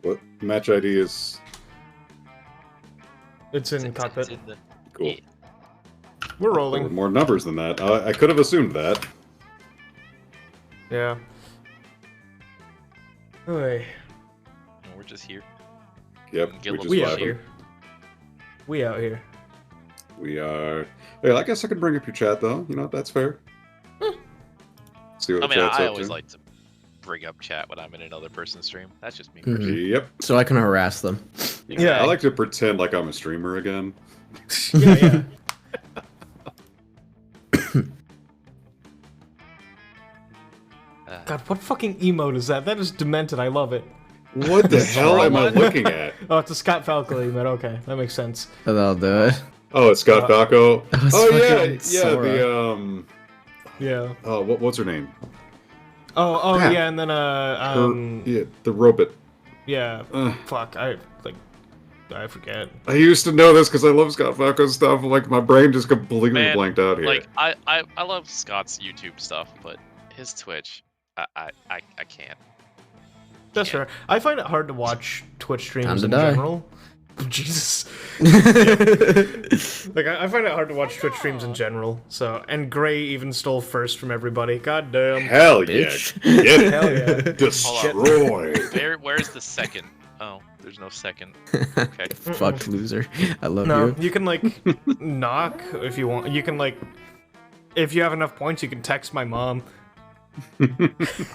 What match ID is? It's in cockpit. It's in the... Cool. Yeah. We're There were rolling. more numbers than that. I could have assumed that. Yeah. Oy. We're just here. Yep, Gil- just We out vibing. here. We out here. We are. Hey, I guess I could bring up your chat though. You know, that's fair. See what I the mean, chat's I up always to. like to bring up chat when I'm in another person's stream. That's just me. Mhm. Yep. So I can harass them. Yeah. I like to pretend like I'm a streamer again. Yeah, yeah. God, what fucking emote is that? That is demented. I love it. What the hell am I looking at? Oh, it's a Scott Falco emote. Okay, that makes sense. And I'll do it. Oh, it's Scott Falco. was Oh yeah, fucking yeah. Sora. The Yeah. oh, what's her name? Oh, Crap. yeah, and then Yeah, the robot. yeah. Ugh. Fuck, I forget. I used to know this because I love Scott Falco stuff. Like my brain just completely Man, blanked out here. Like I love Scott's YouTube stuff, but his Twitch, I can't. That's fair. I find it hard to watch Twitch Time streams to in die. general. Jesus. Like, I find it hard to watch Twitch streams in general. So, and Gray even stole first from everybody. God damn. Hell Bitch. yeah, get it, Hell yeah. destroy. Where's the second? Oh, there's no second. Okay. Fuck loser. I love No, you. you can like knock if you want. You can like, if you have enough points, you can text my mom.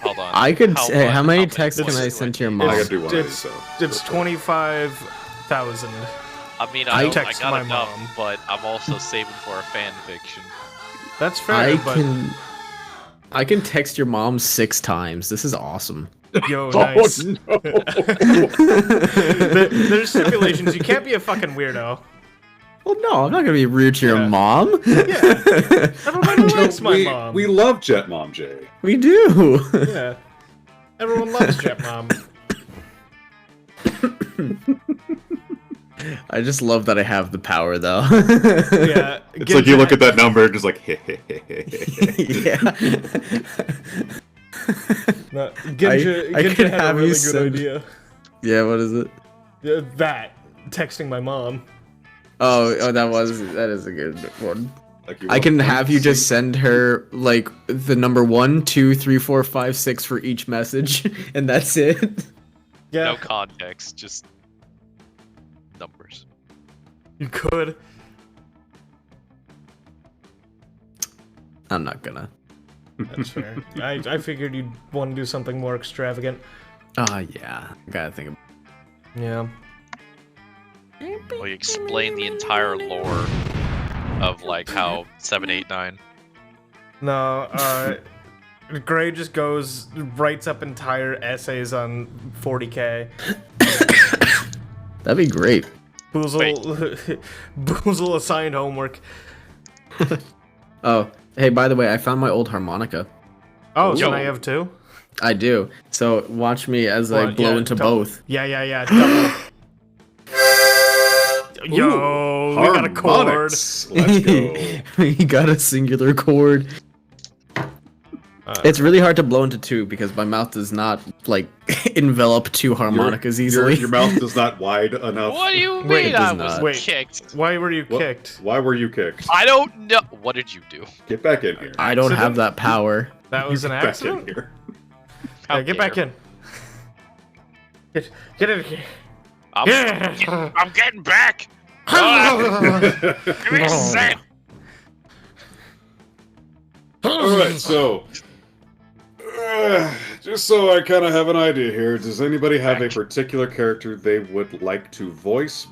Hold on. I could say, how many points texts can do I send to your need? mom? I gotta do one of these, It's so. it's 25,000. I mean, I I text got my enough, mom. but I'm also saving for a fan fiction. That's fair. I but can text your mom 6 times. This is awesome. yo, Oh nice. no! There's stipulations. You can't be a fucking weirdo. Well, no, I'm not gonna be rude to your Yeah. mom. Yeah. Everybody likes my we, mom. we love Jet Mom Jay. We do. Yeah. Everyone loves Jet Mom. I just love that I have the power, though. Yeah. It's like you look at that number and just like, Yeah. No, Ginja, I Ginja could had have a you really good send- idea. Yeah. What is it? That. Texting my mom. Oh, that is a good one. Like you I want can points have you to just see- send her like the number 1, 2, 3, 4, 5, 6 for each message, and that's it. Yeah. No context, just numbers. You could. I'm not gonna. That's fair. I figured you'd want to do something more extravagant. Yeah. I gotta think. Yeah. We explain the entire lore of like how 789. No, Gray just writes up entire essays on 40k. That'd be great. Boozle, Boozle assigned homework. Oh, hey, by the way, I found my old harmonica. Oh, so Yo. now you have 2? I do. So watch me as I Well, blow yeah, into double. both. Yeah, double. Yo, we got a chord. Harmonics. Let's go. We got a singular chord. It's really hard to blow into 2 because my mouth does not like envelop 2 harmonicas easily. Your mouth is not wide enough. What do you Wait, mean it I does was not. Wait. kicked? Why were you What- kicked? Why were you kicked? I don't know. What did you do? Get back in here. I don't So have then- that power. That was an Get back in accident? here. Yeah, get back in. Get in here. I'm getting back. Give me a sec. All right, so just so I kind of have an idea here, does anybody have a particular character they would like to voice?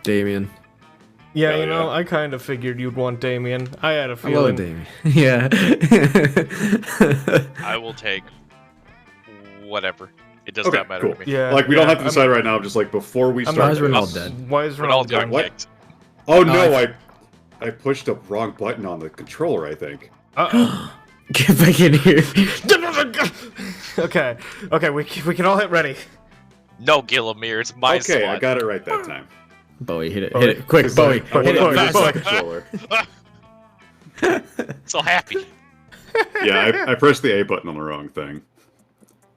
Damien. Yeah, Hell you know, yeah. I kind of figured you'd want Damien. I had a I love feeling. Damien. Yeah. I will take whatever. It does not matter cool. to me. Yeah, Like we don't yeah, have to decide right now. Just like before we I'm start. Why is Ronaldo this. dead? Why is Ronaldo Ronaldo got dead? What? kicked. Oh no! I- I pushed the wrong button on the controller. I think. Uh-oh. Get back in here. Okay, we can all hit ready. No, Gillamere, it's my Okay, I slot. got it right that time. Bowie, hit it. Bowie. Hit it. Quick, It's Bowie. like, I Hit wanted it to fast. use the controller. So happy. Yeah, I pressed the A button on the wrong thing.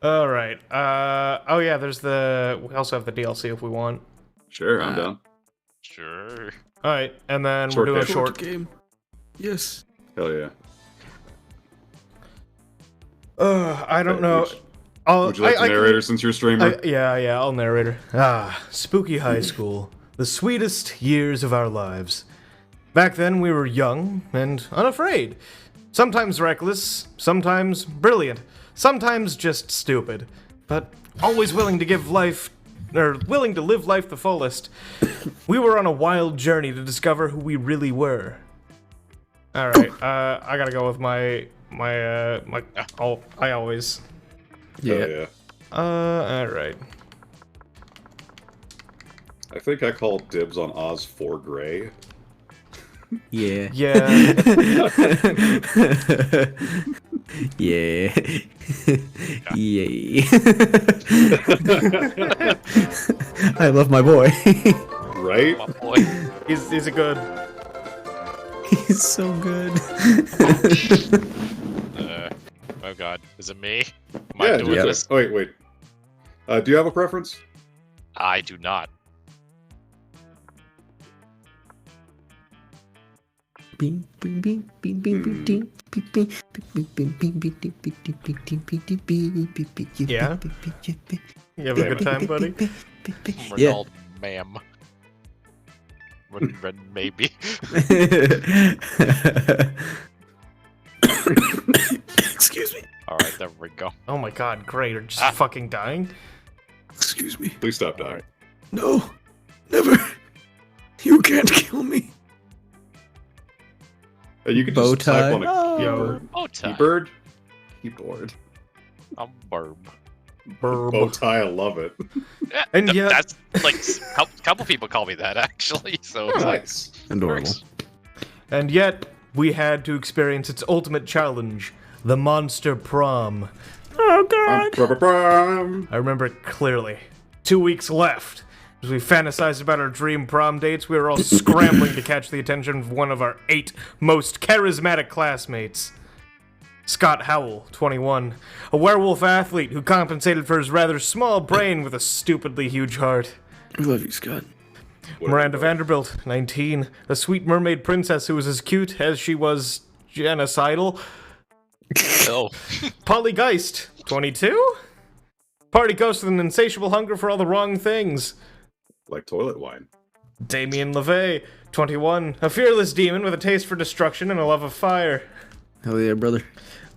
All right. Oh yeah, there's the. We also have the DLC if we want. Sure, I'm down. Sure. All right, and then Short we're doing a game. short. game. Yes. Hell yeah. I don't know. Would you like the narrator since you're a streamer? Yeah, I'll narrator. Spooky high school. The sweetest years of our lives. Back then we were young and unafraid. Sometimes reckless, sometimes brilliant, sometimes just stupid. But always willing to live life the fullest. We were on a wild journey to discover who we really were. Alright, I gotta go with I always. Hell yeah. Alright. I think I called dibs on Oz 4 Gray. Yeah. Yeah. Yeah. Yay. I love my boy. Right? My boy. He's a good. He's so good. Oh god, is it me? Am Yeah, I doing dude. this? Oh, wait. Do you have a preference? I do not. Bing, bing, bing, bing, bing, bing, ding, bing, bing, bing, bing, bing, bing, bing, bing, bing, bing, ding, bing, ding, bing, bing, bing, Yeah? bing, bing, bing, bing, You have a good time, buddy? We're Yeah. called ma'am. Red maybe. Excuse me. Alright, there we go. Oh my god, great. You're just Ah. fucking dying? Excuse me. Please stop dying. No. Never. You can't kill me. You can Bow just type tie. on a Oh. keyboard. Bow tie. Keyboard? Keyboard. I'm burb. Bow tie, I love it. Yeah, And yet- that's like a couple people call me that actually. So it's like, Nice. Adorable. works. And yet, we had to experience its ultimate challenge, the monster prom. Oh god! I remember it clearly. 2 weeks left. As we fantasized about our dream prom dates, we were all scrambling to catch the attention of one of our 8 most charismatic classmates. Scott Howell, 21, a werewolf athlete who compensated for his rather small brain with a stupidly huge heart. We love you, Scott. Miranda Vanderbilt, 19, a sweet mermaid princess who was as cute as she was genocidal. Oh, Polly Geist, 22, party ghost with an insatiable hunger for all the wrong things. Like toilet wine. Damien LeVay, 21, a fearless demon with a taste for destruction and a love of fire. Hell yeah, brother.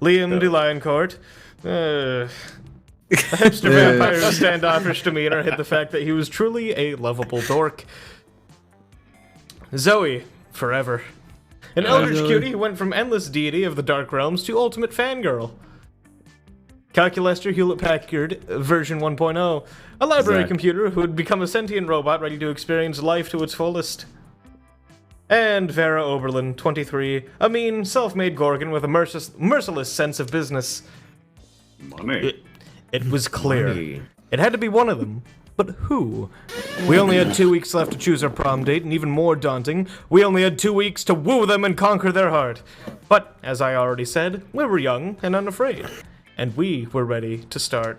Liam de Lioncourt, a hipster vampire's standoffish demeanor hid the fact that he was truly a lovable dork. Zoe, forever. An eldritch Zoe. cutie who went from endless deity of the dark realms to ultimate fangirl. Calculester Hewlett-Packard version 1.0, a library Zach. computer who had become a sentient robot ready to experience life to its fullest. And Vera Oberlin, 23, a mean, self-made Gorgon with a merciless sense of business. Money. It was clear. Money. It had to be one of them. But who? We only had 2 weeks left to choose our prom date, and even more daunting, we only had 2 weeks to woo them and conquer their heart. But, as I already said, we were young and unafraid. And we were ready to start.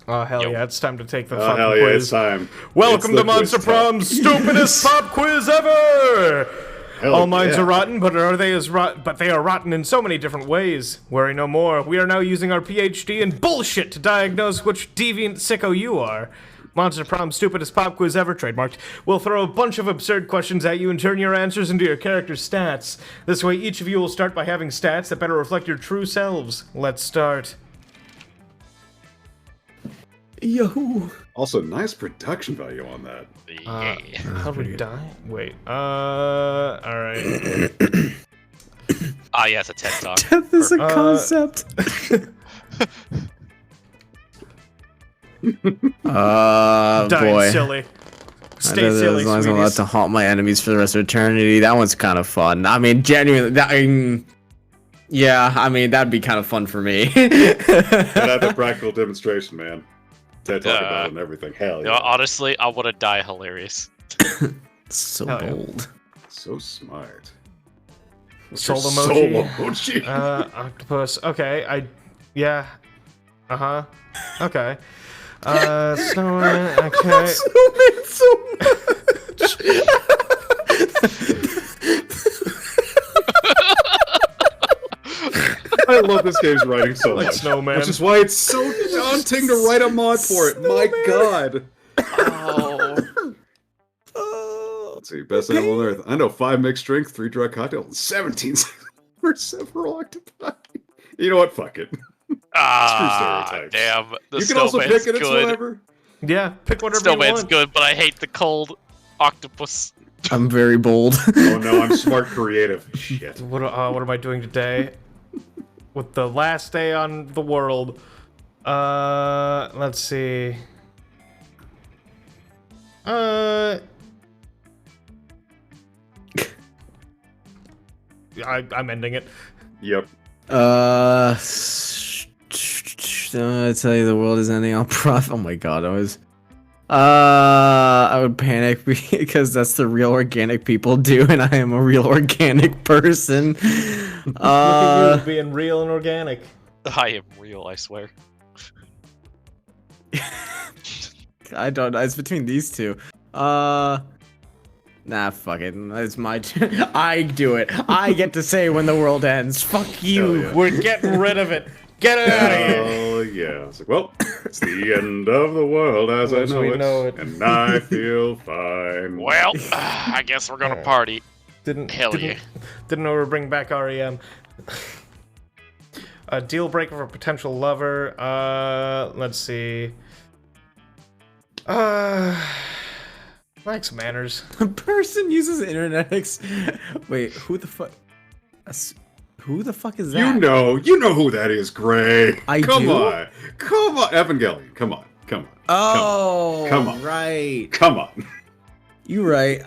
Oh, hell Yo. yeah, it's time to take the Oh, fucking hell yeah, quiz. it's time. Welcome It's to the quiz Monster time. Prom's stupidest pop quiz ever! Hell All minds yeah. are rotten, but they are rotten in so many different ways. Worry no more. We are now using our PhD in bullshit to diagnose which deviant sicko you are. Monster Prom's stupidest pop quiz ever, trademarked. We'll throw a bunch of absurd questions at you and turn your answers into your character's stats. This way, each of you will start by having stats that better reflect your true selves. Let's start. Yahoo! Also, nice production value on that. yeah. How do we die? Wait. Alright. Ah, yeah, it's a TED Talk. Death is a concept. Die boy. silly. I Stay know silly, as long as I'm allowed sweeties. to haunt my enemies for the rest of eternity. That one's kind of fun. I mean, genuinely, yeah, I mean, that'd be kind of fun for me. That's a practical demonstration, man. TED Talk about it and everything. Hell You know, yeah. honestly, I want to die hilarious. So Hell yeah. bold. So smart. Soul Soul emoji. emoji. Octopus. Okay, yeah. Uh-huh. Okay. Snowman, okay. Snowman so much. I love this game's writing so Like much. Snowman. Which is why it's so daunting to write a mod for it. My God. Oh. Let's see, best animal on Earth. I know 5 mixed strength, 3 drug cocktail, and 17 for several octopi. You know what? Fuck it. stereotypes. Damn. The You can also snowman's pick it. It's good. whatever. Yeah, pick whatever you Snowman's want. good, but I hate the cold octopus. I'm very bold. Oh no, I'm smart creative. Shit. What am I doing today? With the last day on the world. Let's see. I'm ending it. Yep. I tell you the world is ending on profit. Oh my god, I would panic because that's the real organic people do, and I am a real organic person. Look at you being real and organic. I am real, I swear. I don't know. It's between these two. Nah, fuck it. It's my turn. I do it. I get to say when the world ends. Fuck you. Hell yeah. We're getting rid of it. Get it out of here. Oh yeah. It's like, well, it's the end of the world as I As know we it, know it. and I feel fine. Well, I guess we're gonna party. Didn't Hell yeah. Didn't know we were bringing back REM. A deal breaker for potential lover. Let's see. Lacks manners. A person uses internet Wait, who the fuck? Who the fuck is that? You know who that is, Gray. I come do? on, Evangelion. Come on. Oh, Come on. right. Come on. You right.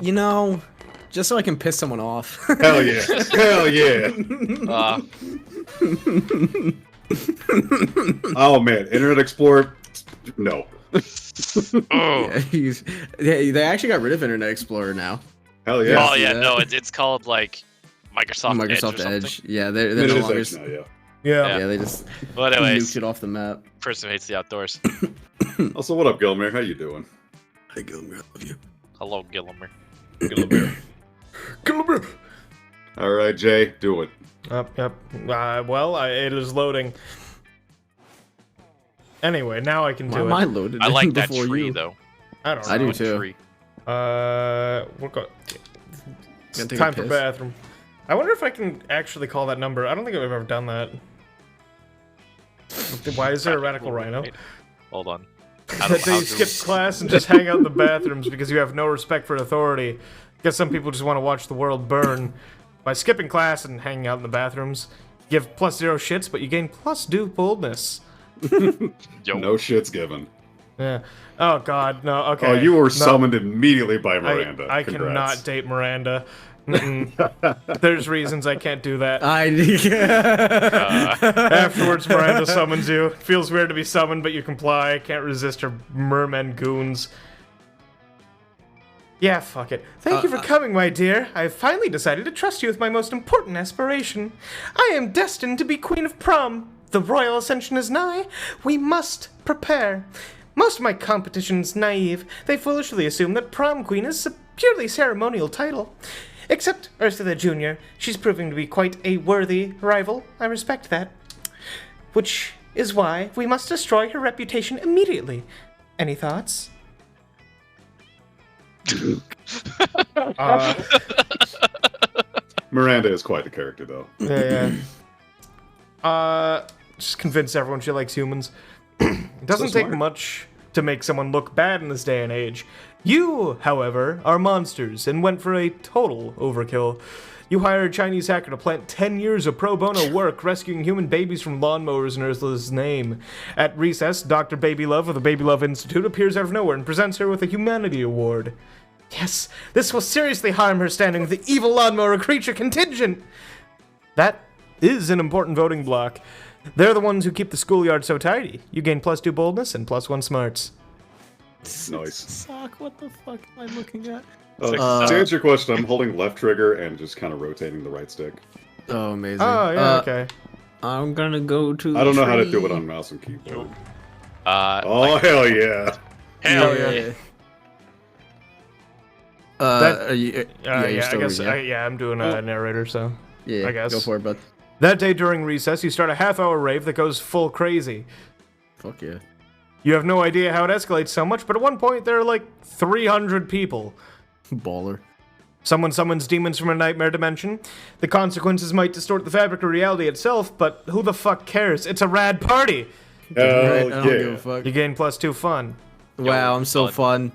You know, just so I can piss someone off. Hell yeah. Hell yeah. Oh man, Internet Explorer. No. Oh. They actually got rid of Internet Explorer now. Hell yeah. Oh yeah, that. no, it's called like Microsoft Edge or something. Yeah, they're It no is longer. Edge now, yeah. Yeah. Yeah, they just But anyways, nuked it off the map. person who hates the outdoors. Also, what up, Gilmer? How you doing? Hey, Gilmer, I love you. Hello, Gillimer. Gilmer. All right, Jay, do it. Yep. It is loading. Anyway, now I can Why do am it. I loaded? I like that before tree you? though. I don't know. I do Good too. tree. We're going. It's Gonna take a time for piss? bathroom. I wonder if I can actually call that number. I don't think I've ever done that. Why is there a radical rhino? Wait, hold on. I don't That know you how to- skip class and just hang out in the bathrooms because you have no respect for authority. Guess some people just want to watch the world burn. By skipping class and hanging out in the bathrooms, you give +0 shits, but you gain +2 boldness. Yo. No shit's given. Yeah. Oh God, no. Okay. Oh, you were No. summoned immediately by Miranda. I Congrats. cannot date Miranda. Mm-mm. There's reasons I can't do that. Afterwards, Miranda summons you. Feels weird to be summoned, but you comply. Can't resist her mermen goons. Yeah, fuck it. Thank you for coming, my dear. I've finally decided to trust you with my most important aspiration. I am destined to be Queen of Prom. The royal ascension is nigh. We must prepare. Most of my competition's naive. They foolishly assume that Prom Queen is a purely ceremonial title. Except Ursula Jr. She's proving to be quite a worthy rival. I respect that. Which is why we must destroy her reputation immediately. Any thoughts? Miranda is quite the character, though. Yeah. Just convince everyone she likes humans. It doesn't So take smart. much to make someone look bad in this day and age. You, however, are monsters and went for a total overkill. You hired a Chinese hacker to plant 10 years of pro bono work rescuing human babies from lawnmowers in Ursula's name. At recess, Dr. Babylove of the Babylove Institute appears out of nowhere and presents her with a Humanity Award. Yes, this will seriously harm her standing with the evil lawnmower creature contingent. That is an important voting block. They're the ones who keep the schoolyard so tidy. You gain +2 boldness and +1 smarts. Nice. Sock, what the fuck am I looking at? To answer your question, I'm holding left trigger and just kind of rotating the right stick. Oh, amazing. Oh, yeah, okay. I'm gonna go to. I don't know how to do it on mouse and keyboard. Hell yeah! Hell yeah! I guess. I'm doing a narrator, so. Yeah, I guess. Go for it, bud. That day during recess, you start a half-hour rave that goes full crazy. Fuck yeah. You have no idea how it escalates so much, but at one point there are like 300 people. Baller. Someone summons demons from a nightmare dimension. The consequences might distort the fabric of reality itself, but who the fuck cares? It's a rad party! Hell I don't give a fuck. You gain +2 fun. Wow, I'm so fun.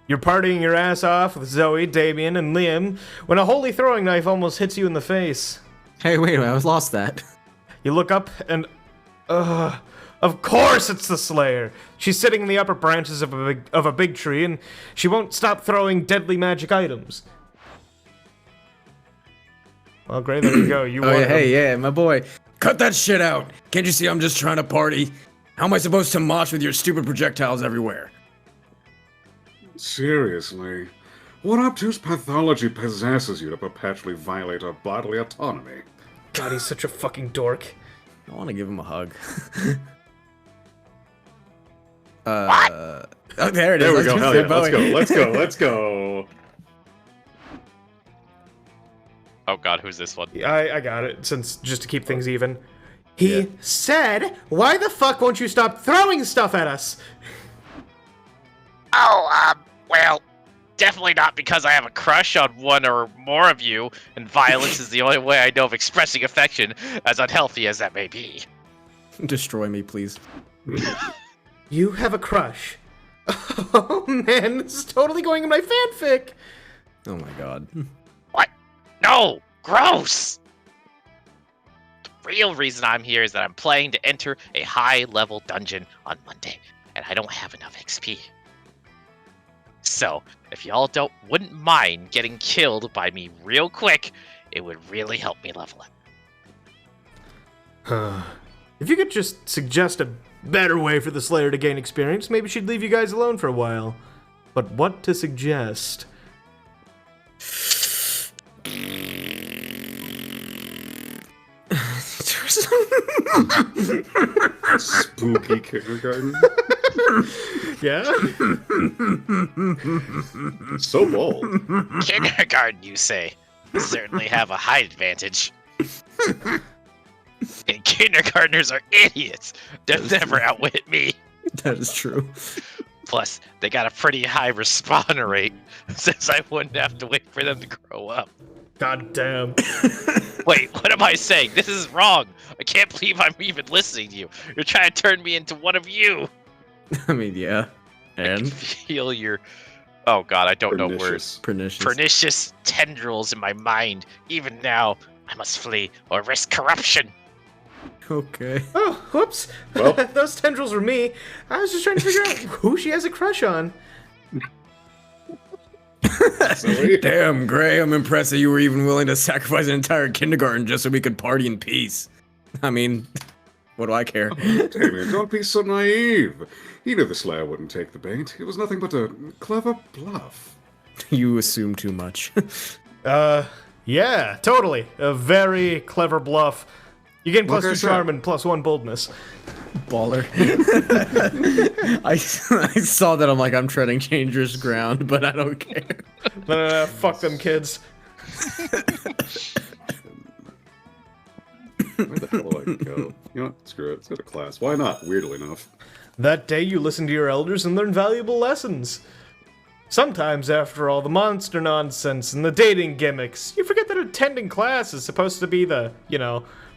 You're partying your ass off with Zoe, Damien, and Liam when a holy throwing knife almost hits you in the face. Hey, wait, I was lost that. You look up and... of course it's the Slayer! She's sitting in the upper branches of a big tree, and she won't stop throwing deadly magic items. Well, great, there you go. You won. Yeah, my boy. Cut that shit out! Can't you see I'm just trying to party? How am I supposed to mosh with your stupid projectiles everywhere? Seriously, what obtuse pathology possesses you to perpetually violate our bodily autonomy? God, he's such a fucking dork. I want to give him a hug. What? Oh, there it is. There we go. Hell yeah. Let's go. Oh god, who's this one? I got it, since just to keep things even. He said, why the fuck won't you stop throwing stuff at us? Oh, well, definitely not because I have a crush on one or more of you, and violence is the only way I know of expressing affection, as unhealthy as that may be. Destroy me, please. You have a crush. Oh man, this is totally going in my fanfic. Oh my god. What? No! Gross! The real reason I'm here is that I'm playing to enter a high-level dungeon on Monday, and I don't have enough XP. So, if y'all wouldn't mind getting killed by me real quick, it would really help me level up. If you could just suggest a better way for the Slayer to gain experience, maybe she'd leave you guys alone for a while. But what to suggest? Spooky kindergarten. Yeah? So bold. Kindergarten, you say? Certainly have a height advantage. And kindergartners are idiots. They'll never outwit me. That is true. Plus, they got a pretty high respawner rate, since I wouldn't have to wait for them to grow up. God damn. Wait, what am I saying? This is wrong. I can't believe I'm even listening to you. You're trying to turn me into one of you. I mean, yeah. I can feel your... Oh god, I don't know words. Pernicious tendrils in my mind. Even now, I must flee or risk corruption. Okay. Oh, whoops. Well. Those tendrils were me. I was just trying to figure out who she has a crush on. Damn, Gray, I'm impressed that you were even willing to sacrifice an entire kindergarten just so we could party in peace. I mean, what do I care? Damien, don't be so naive. He knew the Slayer wouldn't take the bait. It was nothing but a clever bluff. You assume too much. Yeah, totally. A very clever bluff. You gain +2 charm and +1 boldness. Baller. I saw that, I'm like, I'm treading dangerous ground, but I don't care. No, fuck them kids. Where the hell do I go? You know what? Screw it. Let's go to class. Why not? Weirdly enough. That day you listen to your elders and learn valuable lessons. Sometimes, after all the monster nonsense and the dating gimmicks, you forget that attending class is supposed to be the,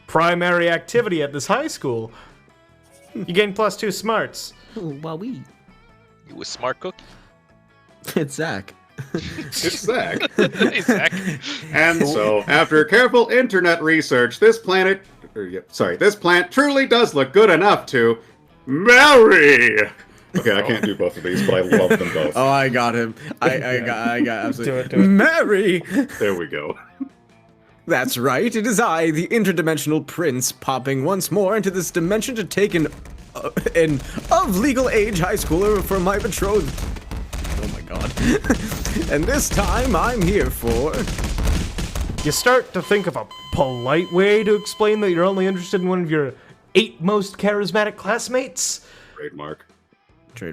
primary activity at this high school. You gain +2 smarts. Ooh, wowee. You a smart cookie? It's Zach. It's Zach. Hey, Zach. And so, after careful internet research, this plant truly does look good enough to marry. Okay, I can't do both of these, but I love them both. Oh, I got him. I got absolutely. Do it. Marry. There we go. That's right, it is I, the interdimensional prince, popping once more into this dimension to take an of legal age high schooler for my betrothed. God. And this time, I'm here for... You start to think of a polite way to explain that you're only interested in one of your 8 most charismatic classmates. Trademark.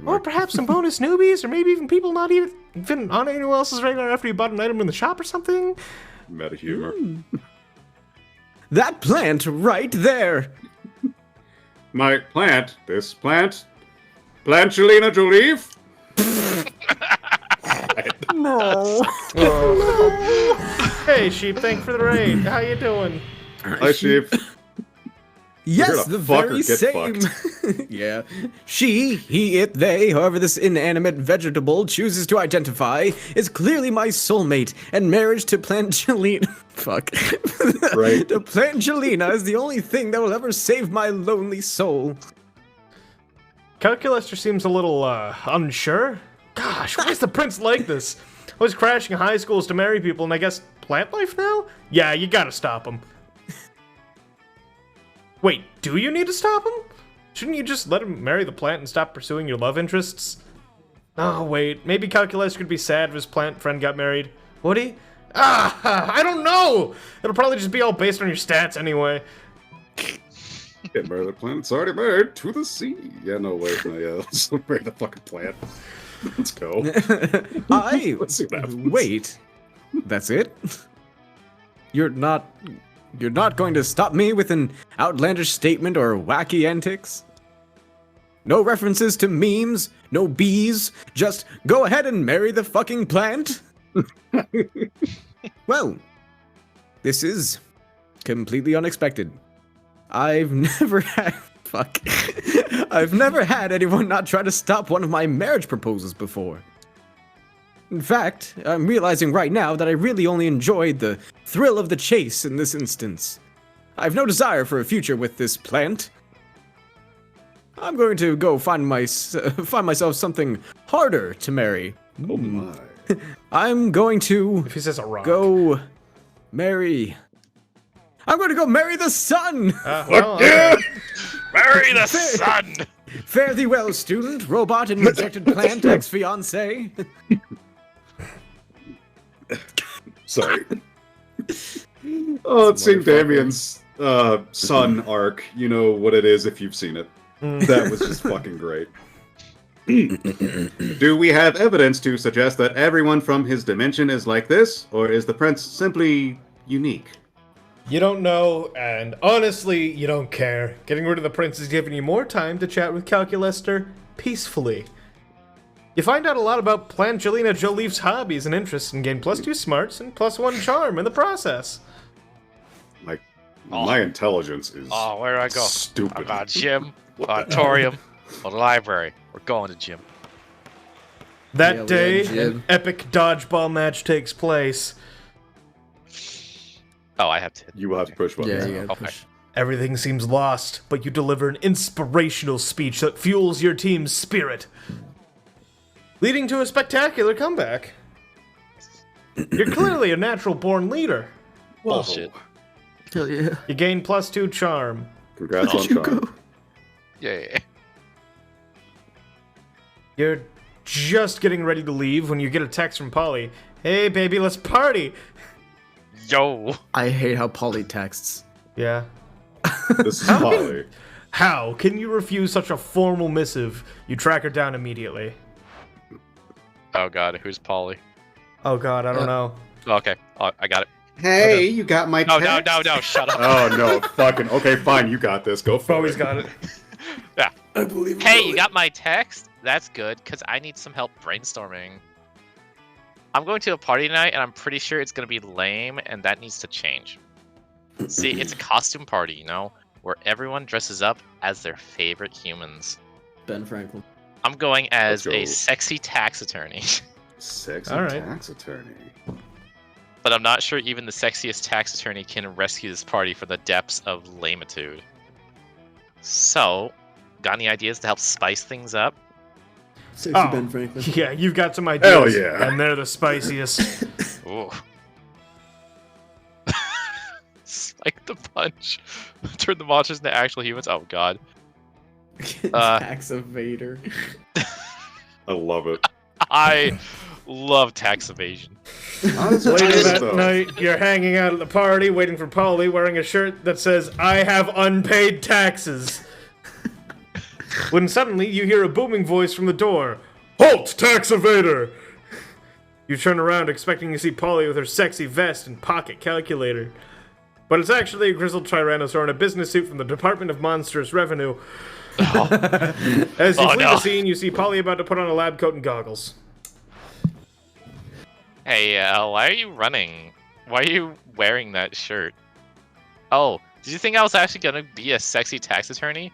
Or perhaps some bonus newbies, or maybe even people not even on anyone else's radar after you bought an item in the shop or something. Meta humor. That plant right there. My plant. This plant. Plangelina Jolie. No. Hey, Sheep, thanks for the raid. How you doing? Hi, sheep. Yes, You're the gonna fuck or very get same. Yeah. She, he, it, they, however this inanimate vegetable chooses to identify, is clearly my soulmate, and marriage to Plangelina... Fuck. Right. To Plangelina is the only thing that will ever save my lonely soul. Calculaster seems a little, unsure. Gosh, why is the prince like this? I was crashing high schools to marry people, and I guess plant life now? Yeah, you gotta stop him. Wait, do you need to stop him? Shouldn't you just let him marry the plant and stop pursuing your love interests? Oh, wait, maybe Calculator could be sad if his plant friend got married. Would he? I don't know! It'll probably just be all based on your stats anyway. Get married the plant. It's already married to the sea. Yeah, no, wait, no, yeah. Let's marry the fucking plant. Let's go. Let's see what happens. Wait. That's it? You're not going to stop me with an outlandish statement or wacky antics? No references to memes, no bees, just go ahead and marry the fucking plant? Well, this is completely unexpected. I've never had anyone not try to stop one of my marriage proposals before. In fact, I'm realizing right now that I really only enjoyed the thrill of the chase in this instance. I've no desire for a future with this plant. I'm going to go find myself something harder to marry. Oh my. I'm going to If he says a rock. go marry the sun! Well, Yeah! Marry the sun! Fare thee well, student, robot, and rejected plant, ex-fiancé. Sorry. Oh, it's seeing Damien's sun arc. You know what it is if you've seen it. That was just fucking great. Do we have evidence to suggest that everyone from his dimension is like this, or is the prince simply unique? You don't know, and honestly, you don't care. Getting rid of the prince is giving you more time to chat with Calculaster peacefully. You find out a lot about Plangelina Jolie's hobbies and interests and gain +2 smarts and +1 charm in the process. My intelligence is Oh, where do I go? stupid. I got gym, auditorium, or the library. We're going to gym. That Yeah, we day, had gym. an epic dodgeball match takes place. Oh, I have to. You will have to push buttons. Yeah, you gotta Okay. push. Everything seems lost, but you deliver an inspirational speech that fuels your team's spirit, leading to a spectacular comeback. You're clearly a natural-born leader. Bullshit. Hell yeah. You gain +2 charm. Congrats on charm. Yeah. You're just getting ready to leave when you get a text from Polly. Hey, baby, let's party! Yo. I hate how Polly texts. Yeah. This is Polly. How can you refuse such a formal missive? You track her down immediately. Oh god, who's Polly? Oh god, I don't know. Okay, oh, I got it. Hey, you got my No, text? no, shut up. Oh no, fucking okay, fine, you got this. Go for Always it. got it. Yeah. I believe Hey, you got my text? That's good, because I need some help brainstorming. I'm going to a party tonight, and I'm pretty sure it's going to be lame, and that needs to change. See, it's a costume party, you know, where everyone dresses up as their favorite humans. Ben Franklin. I'm going as Let's go. a sexy tax attorney, Sexy All right. tax attorney. but I'm not sure even the sexiest tax attorney can rescue this party from the depths of lamitude. So, got any ideas to help spice things up? Sexy Oh. Ben Franklin. Yeah, you've got some ideas. Hell yeah. And they're the spiciest. Ooh. Spike the punch. Turn the monsters into actual humans. Oh god. Tax evader. I love it. I love tax evasion. Later that night, you're hanging out at the party, waiting for Polly, wearing a shirt that says, "I have unpaid taxes." When suddenly you hear a booming voice from the door. "Halt, tax evader!" You turn around expecting to see Polly with her sexy vest and pocket calculator. But it's actually a grizzled Tyrannosaur in a business suit from the Department of Monstrous Revenue. As you flee the scene, you see Polly about to put on a lab coat and goggles. Hey, why are you running? Why are you wearing that shirt? Oh, did you think I was actually gonna be a sexy tax attorney?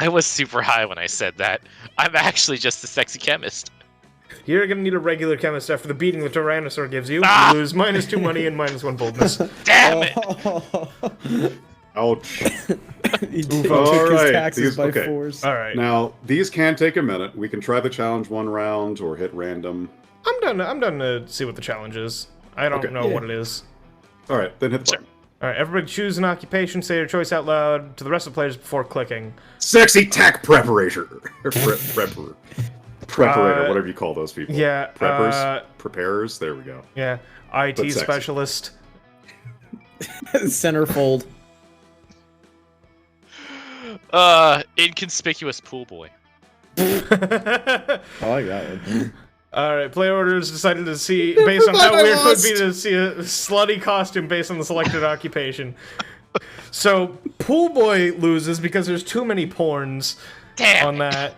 I was super high when I said that. I'm actually just a sexy chemist. You're gonna need a regular chemist after the beating the Tyrannosaur gives you. You lose -2 money and -1 boldness. Damn it! Ouch. He took Alright, his taxes by okay. force. Alright. Now, these can take a minute. We can try the challenge one round or hit random. I'm done to see what the challenge is. I don't know what it is. Alright, then hit the button. Alright, everybody choose an occupation, say your choice out loud to the rest of the players before clicking. Sexy tech preparator. Preparator, whatever you call those people. Yeah, Preppers? Preparers? There we go. Yeah, IT But sexy. specialist. Centerfold. Inconspicuous pool boy. I like that one. Alright, player orders decided to see, based on how weird it would be to see a slutty costume based on the selected occupation. So, pool boy loses because there's too many porns on that.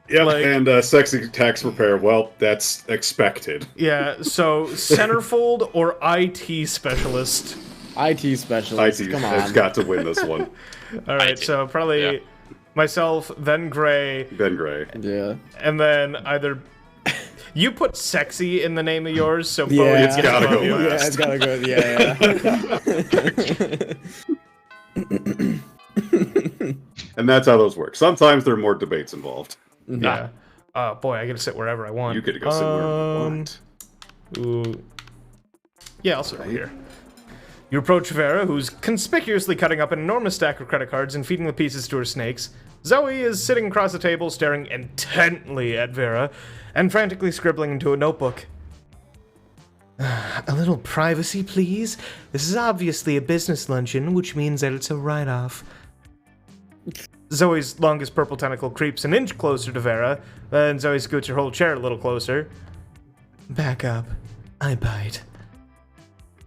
Yep, Like- and sexy tax repair, well, that's expected. Yeah, so centerfold or IT specialist. IT specialist. IT Come has on. got to win this one. Alright, IT, so probably yeah. myself, then Gray, Ben Gray. Yeah. and then either... You put sexy in the name of yours, so Bowie Yeah. gets It's gotta above go you. last. Yeah, it's gotta go. Yeah. And that's how those work. Sometimes there are more debates involved. Yeah. Oh boy, I get to sit wherever I want. You get to go sit wherever you want. Ooh. Yeah, I'll sit right here. You approach Vera, who's conspicuously cutting up an enormous stack of credit cards and feeding the pieces to her snakes. Zoe is sitting across the table, staring intently at Vera, and frantically scribbling into a notebook. A little privacy, please. This is obviously a business luncheon, which means that it's a write-off. Zoe's longest purple tentacle creeps an inch closer to Vera, then Zoe scoots her whole chair a little closer. Back up. I bite.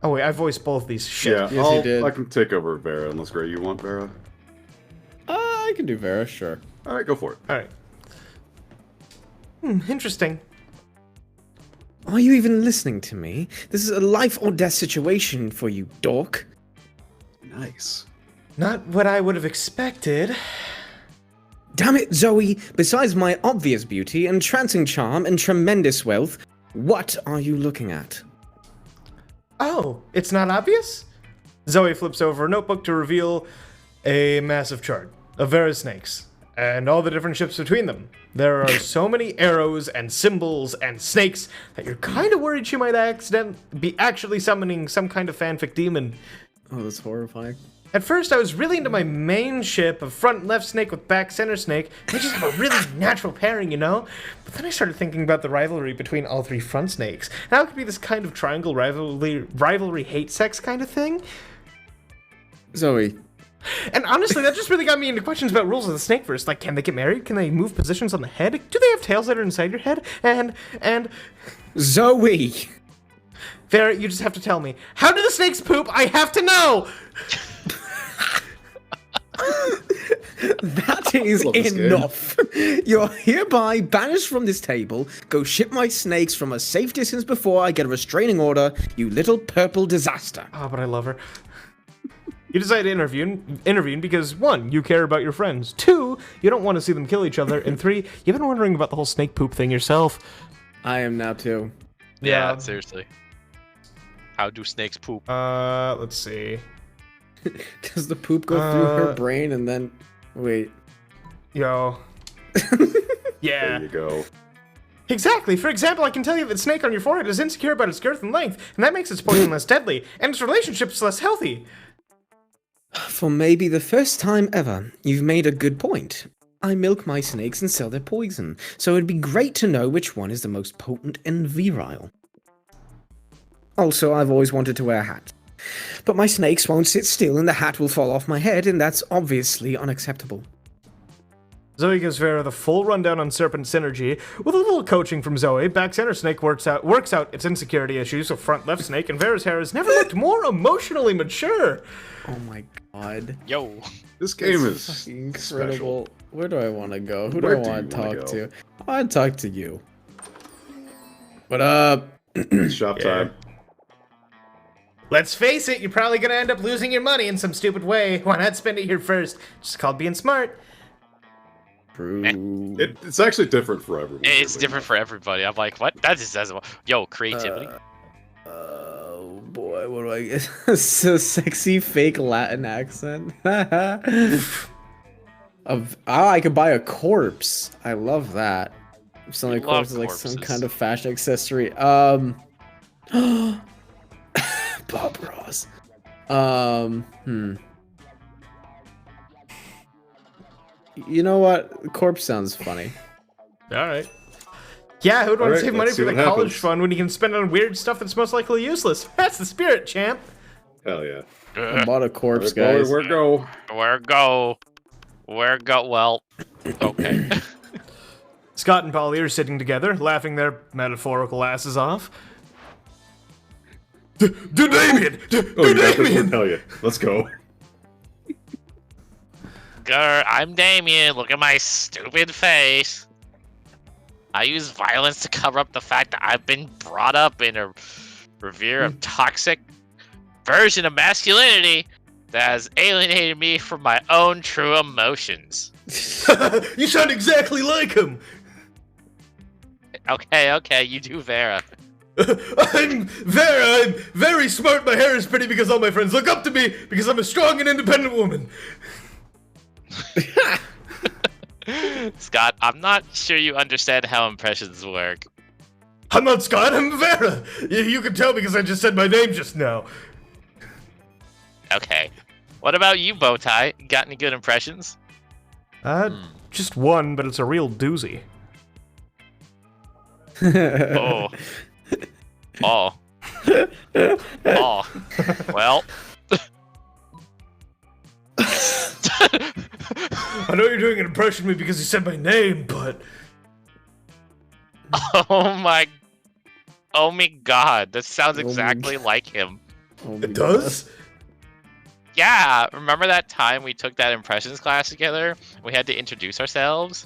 Oh wait, I voiced both these. Shit. Yeah, Yes, you did. I can take over Vera, unless Gray, you want Vera? I can do Vera, sure. Alright, go for it. Alright. Interesting. Are you even listening to me? This is a life or death situation for you, dork. Nice. Not what I would have expected. Damn it, Zoe! Besides my obvious beauty, entrancing charm, and tremendous wealth, what are you looking at? Oh, it's not obvious? Zoe flips over a notebook to reveal a massive chart of Vera's snakes, and all the different ships between them. There are so many arrows and symbols and snakes that you're kind of worried she might be actually summoning some kind of fanfic demon. Oh, that's horrifying. At first, I was really into my main ship of front and left snake with back center snake. They just have a really natural pairing, you know? But then I started thinking about the rivalry between all three front snakes. Now it could be this kind of triangle rivalry hate sex kind of thing. Zoe. And honestly, that just really got me into questions about rules of the Snakeverse. Like, can they get married? Can they move positions on the head? Do they have tails that are inside your head? And... Zoe! Vera, you just have to tell me. How do the snakes poop? I have to know! That is Love this game. enough. You're hereby banished from this table. Go ship my snakes from a safe distance before I get a restraining order, you little purple disaster. Oh, but I love her. You decide to intervene because, 1, you care about your friends. 2, you don't want to see them kill each other. And 3, you've been wondering about the whole snake poop thing yourself. I am now too. Yeah, seriously. How do snakes poop? Let's see. Does the poop go through her brain and then... Wait. Yo. Yeah. There you go. Exactly. For example, I can tell you that snake on your forehead is insecure about its girth and length, and that makes its poison less deadly, and its relationships less healthy. For maybe the first time ever, you've made a good point. I milk my snakes and sell their poison, so it'd be great to know which one is the most potent and virile. Also, I've always wanted to wear a hat. But my snakes won't sit still and the hat will fall off my head, and that's obviously unacceptable. Zoe gives Vera the full rundown on Serpent Synergy. With a little coaching from Zoe, back center snake works out its insecurity issues of front left snake, and Vera's hair has never looked more emotionally mature. Oh my god. Yo. This game is incredible. special. Where do I want to go? Who do Where I do want to you wanna talk go? to? I want to talk to you. What up? Shop time. Let's face it, you're probably gonna end up losing your money in some stupid way. Why not spend it here first? Just called being smart. True. It's actually different for everyone. It's different for everybody. I'm like, what? That just says, yo, creativity. Oh boy, what do I get? So sexy fake Latin accent. I could buy a corpse. I love that. Selling a You love corpse is like some corpses. kind of fashion accessory. Bob Ross. You know what? Corpse sounds funny. Alright. Yeah, who'd want to Alright, save money let's see for the what college happens. fund when you can spend it on weird stuff that's most likely useless? That's the spirit, champ. Hell yeah. I bought a corpse, Where guys. go? Where go? Well, okay. Scott and Polly are sitting together, laughing their metaphorical asses off. Do Damien! Oh, you got this one? Hell yeah. Let's go. Grr, I'm Damien. Look at my stupid face. I use violence to cover up the fact that I've been brought up in a revere of toxic version of masculinity that has alienated me from my own true emotions. You sound exactly like him! Okay, you do Vera. I'm Vera, I'm very smart, my hair is pretty because all my friends look up to me because I'm a strong and independent woman. Scott, I'm not sure you understand how impressions work. I'm not Scott, I'm Vera! You can tell because I just said my name just now. Okay. What about you, Bowtie? Got any good impressions? Just one, but it's a real doozy. Oh. Oh. Oh. Well. I know you're doing an impression of me because you said my name, but... Oh my god, that sounds Oh my exactly like him. Oh my It does? Yeah, remember that time we took that impressions class together? We had to introduce ourselves?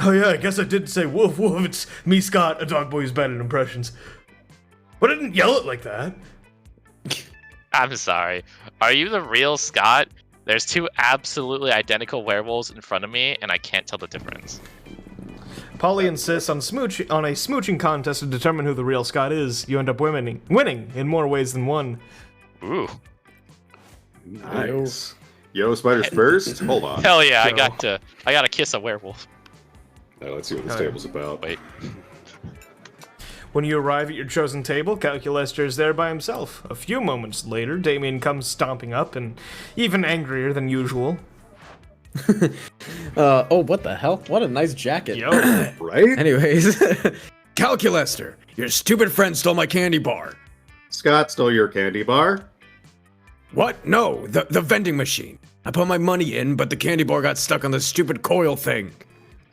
Oh yeah, I guess I did say woof woof, it's me, Scott, a dog boy who's bad at impressions. But I didn't yell it like that. I'm sorry. Are you the real Scott? There's two absolutely identical werewolves in front of me, and I can't tell the difference. Polly insists on a smooching contest to determine who the real Scott is. You end up winning in more ways than one. Ooh. Nice. Yo, spiders first? Hold on. Hell yeah, I So- got to kiss a werewolf. Let's see what this table's about. Wait. When you arrive at your chosen table, Calculester is there by himself. A few moments later, Damien comes stomping up, and even angrier than usual. Oh, what the hell? What a nice jacket. Yo. Right? Anyways, Calculester, your stupid friend stole my candy bar. Scott stole your candy bar. What? No, the vending machine. I put my money in, but the candy bar got stuck on the stupid coil thing.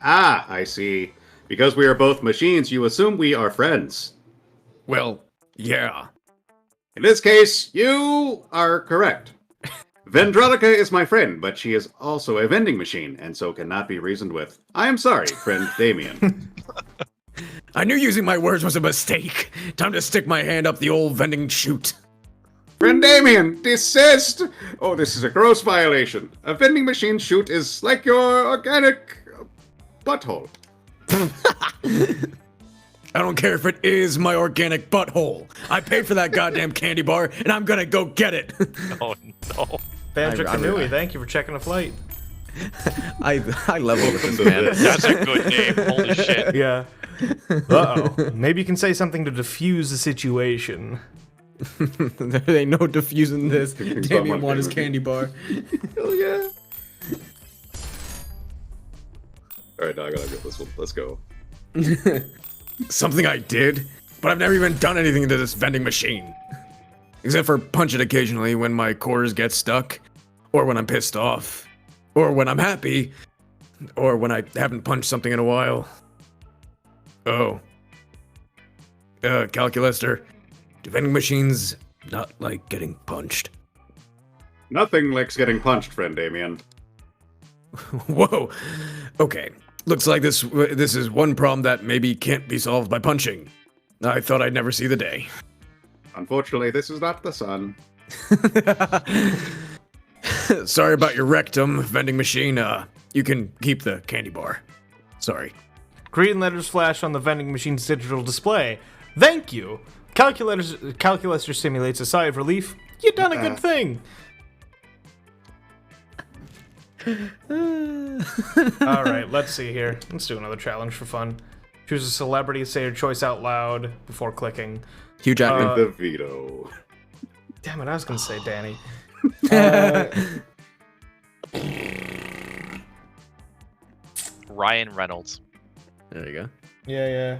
Ah, I see. Because we are both machines, you assume we are friends. Well, yeah. In this case, you are correct. Vendrelica is my friend, but she is also a vending machine, and so cannot be reasoned with. I am sorry, friend Damien. I knew using my words was a mistake. Time to stick my hand up the old vending chute. Friend Damien, desist! Oh, this is a gross violation. A vending machine chute is like your organic butthole. I don't care if it is my organic butthole. I paid for that goddamn candy bar, and I'm gonna go get it. Oh no. Banjo I- Kazooie, thank you for checking a flight. I level with this man. That's a good name. Holy shit. Yeah. Uh-oh. Maybe you can say something to diffuse the situation. There ain't no diffusing this. Thinking Damien about my won his favorite. candy bar. Hell yeah. Alright, now I gotta get this one. Let's go. Something I did, but I've never even done anything to this vending machine. Except for punch it occasionally when my quarters get stuck, or when I'm pissed off, or when I'm happy, or when I haven't punched something in a while. Oh. Calculaster, do vending machines not like getting punched? Nothing likes getting punched, friend Damien. Whoa. Okay. Looks like this is one problem that maybe can't be solved by punching. I thought I'd never see the day. Unfortunately, this is not the sun. Sorry about your rectum, vending machine. You can keep the candy bar. Sorry. Green letters flash on the vending machine's digital display. Thank you. Calculator simulates a sigh of relief. You done a good thing. All right, let's see here. Let's do another challenge for fun. Choose a celebrity, say your choice out loud before clicking. Hugh Jackman. The veto. Damn it, I was gonna say Danny. Ryan Reynolds. There you go. Yeah.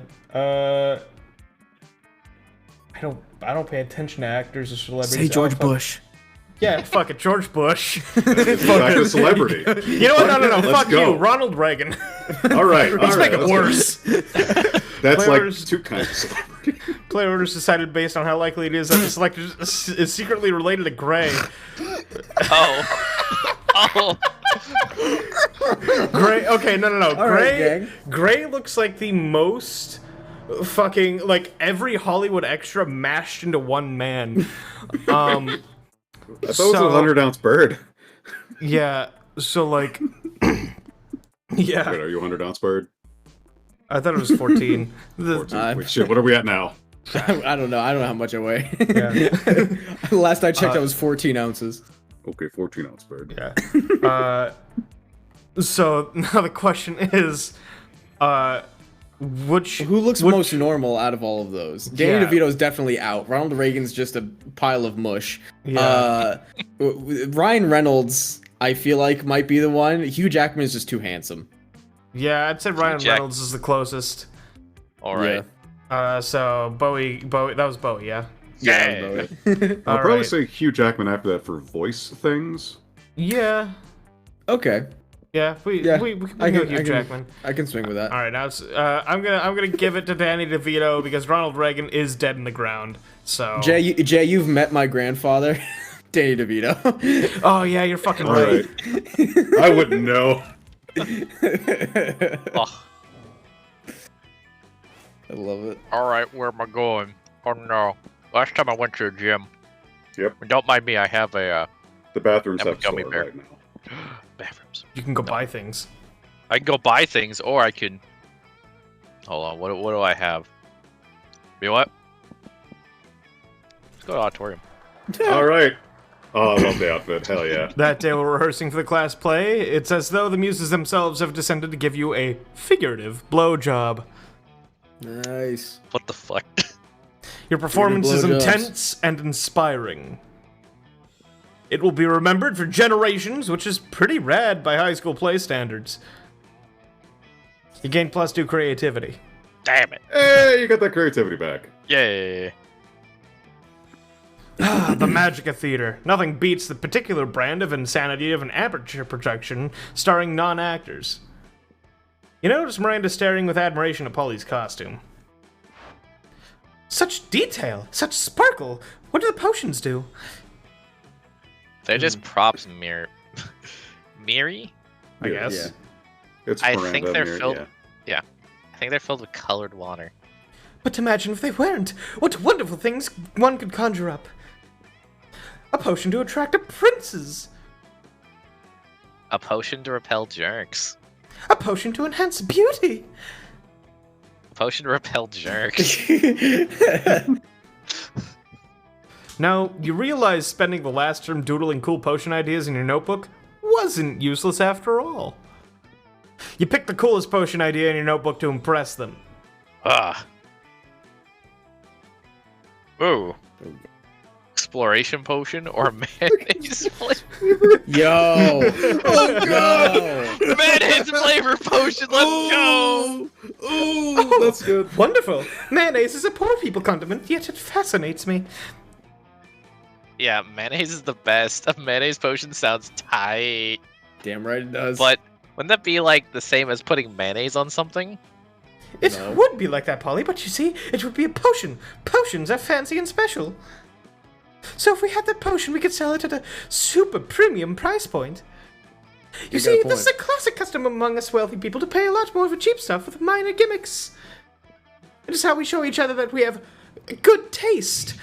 I don't pay attention to actors or celebrities. Say George Bush. Yeah, fuck it, George Bush. Back to celebrity. You know what? No. Let's Fuck go. you, Ronald Reagan. All right. Let's make it worse. That's Players- like two kinds of celebrity. Player orders decided based on how likely it is that the selector is secretly related to Gray. Oh. Gray. Okay, no. All right, gang. Gray looks like the most fucking like every Hollywood extra mashed into one man. I thought it was a 100-ounce bird. Yeah. So like. Yeah. Wait, are you a 100-ounce bird? I thought it was 14. 14. Wait, shit, what are we at now? I don't know. I don't know how much I weigh. Yeah. Last I checked, I was 14 ounces. Okay, 14-ounce bird. Yeah. So now the question is, Who looks most normal out of all of those? Danny Yeah. DeVito's definitely out. Ronald Reagan's just a pile of mush. Yeah. Ryan Reynolds, I feel like, might be the one. Hugh Jackman is just too handsome. Yeah, I'd say Ryan Reynolds is the closest. All right. So Bowie, that was Bowie, yeah. Yeah. I'll All probably right. say Hugh Jackman after that for voice things. Yeah, Okay. yeah, we can go Hugh Jackman. I can swing with that. All right, now it's, I'm gonna give it to Danny DeVito because Ronald Reagan is dead in the ground. So Jay, you've met my grandfather, Danny DeVito. oh yeah, you're fucking All right. right. I wouldn't know. Oh, I love it. all right, where am I going? Oh no. Last time I went to the gym. Yep. Don't mind me, I have a The bathrooms I'm a have gummy store bear. right now. bathrooms. You can go buy things. I can go buy things, or I can. Hold on, what do I have? You know what? Let's go to auditorium. All right. Oh, I love the outfit. Hell yeah. That day while rehearsing for the class play, it's as though the muses themselves have descended to give you a figurative blowjob. Nice. What the fuck? Your performance is blowjobs. intense and inspiring. It will be remembered for generations, which is pretty rad by high school play standards. You gain +2 creativity. Damn it! Hey, you got that creativity back. Yay! The magic of theater. Nothing beats the particular brand of insanity of an aperture projection starring non-actors. You notice Miranda staring with admiration at Polly's costume. Such detail! Such sparkle! What do the potions do? They're just props, Miri? I guess. Yeah. It's I Miranda, think they're Mir- filled. yeah. I think they're filled with colored water. But imagine if they weren't. What wonderful things one could conjure up. A potion to attract a princess. A potion to repel jerks. A potion to enhance beauty. A potion to repel jerks. Now, you realize spending the last term doodling cool potion ideas in your notebook wasn't useless after all. You picked the coolest potion idea in your notebook to impress them. Ah. Ooh. exploration potion or mayonnaise flavor? Yo! Oh god! Mayonnaise flavor potion, let's go! Oh, that's good. Wonderful. Mayonnaise is a poor people condiment, yet it fascinates me. Yeah, mayonnaise is the best. A mayonnaise potion sounds tight. Damn right it does. But wouldn't that be like the same as putting mayonnaise on something? It No. would be like that, Polly, but you see, it would be a potion. Potions are fancy and special. So if we had that potion, we could sell it at a super premium price point. You got see, a this is point. a classic custom among us wealthy people to pay a lot more for cheap stuff with minor gimmicks. It is how we show each other that we have good taste.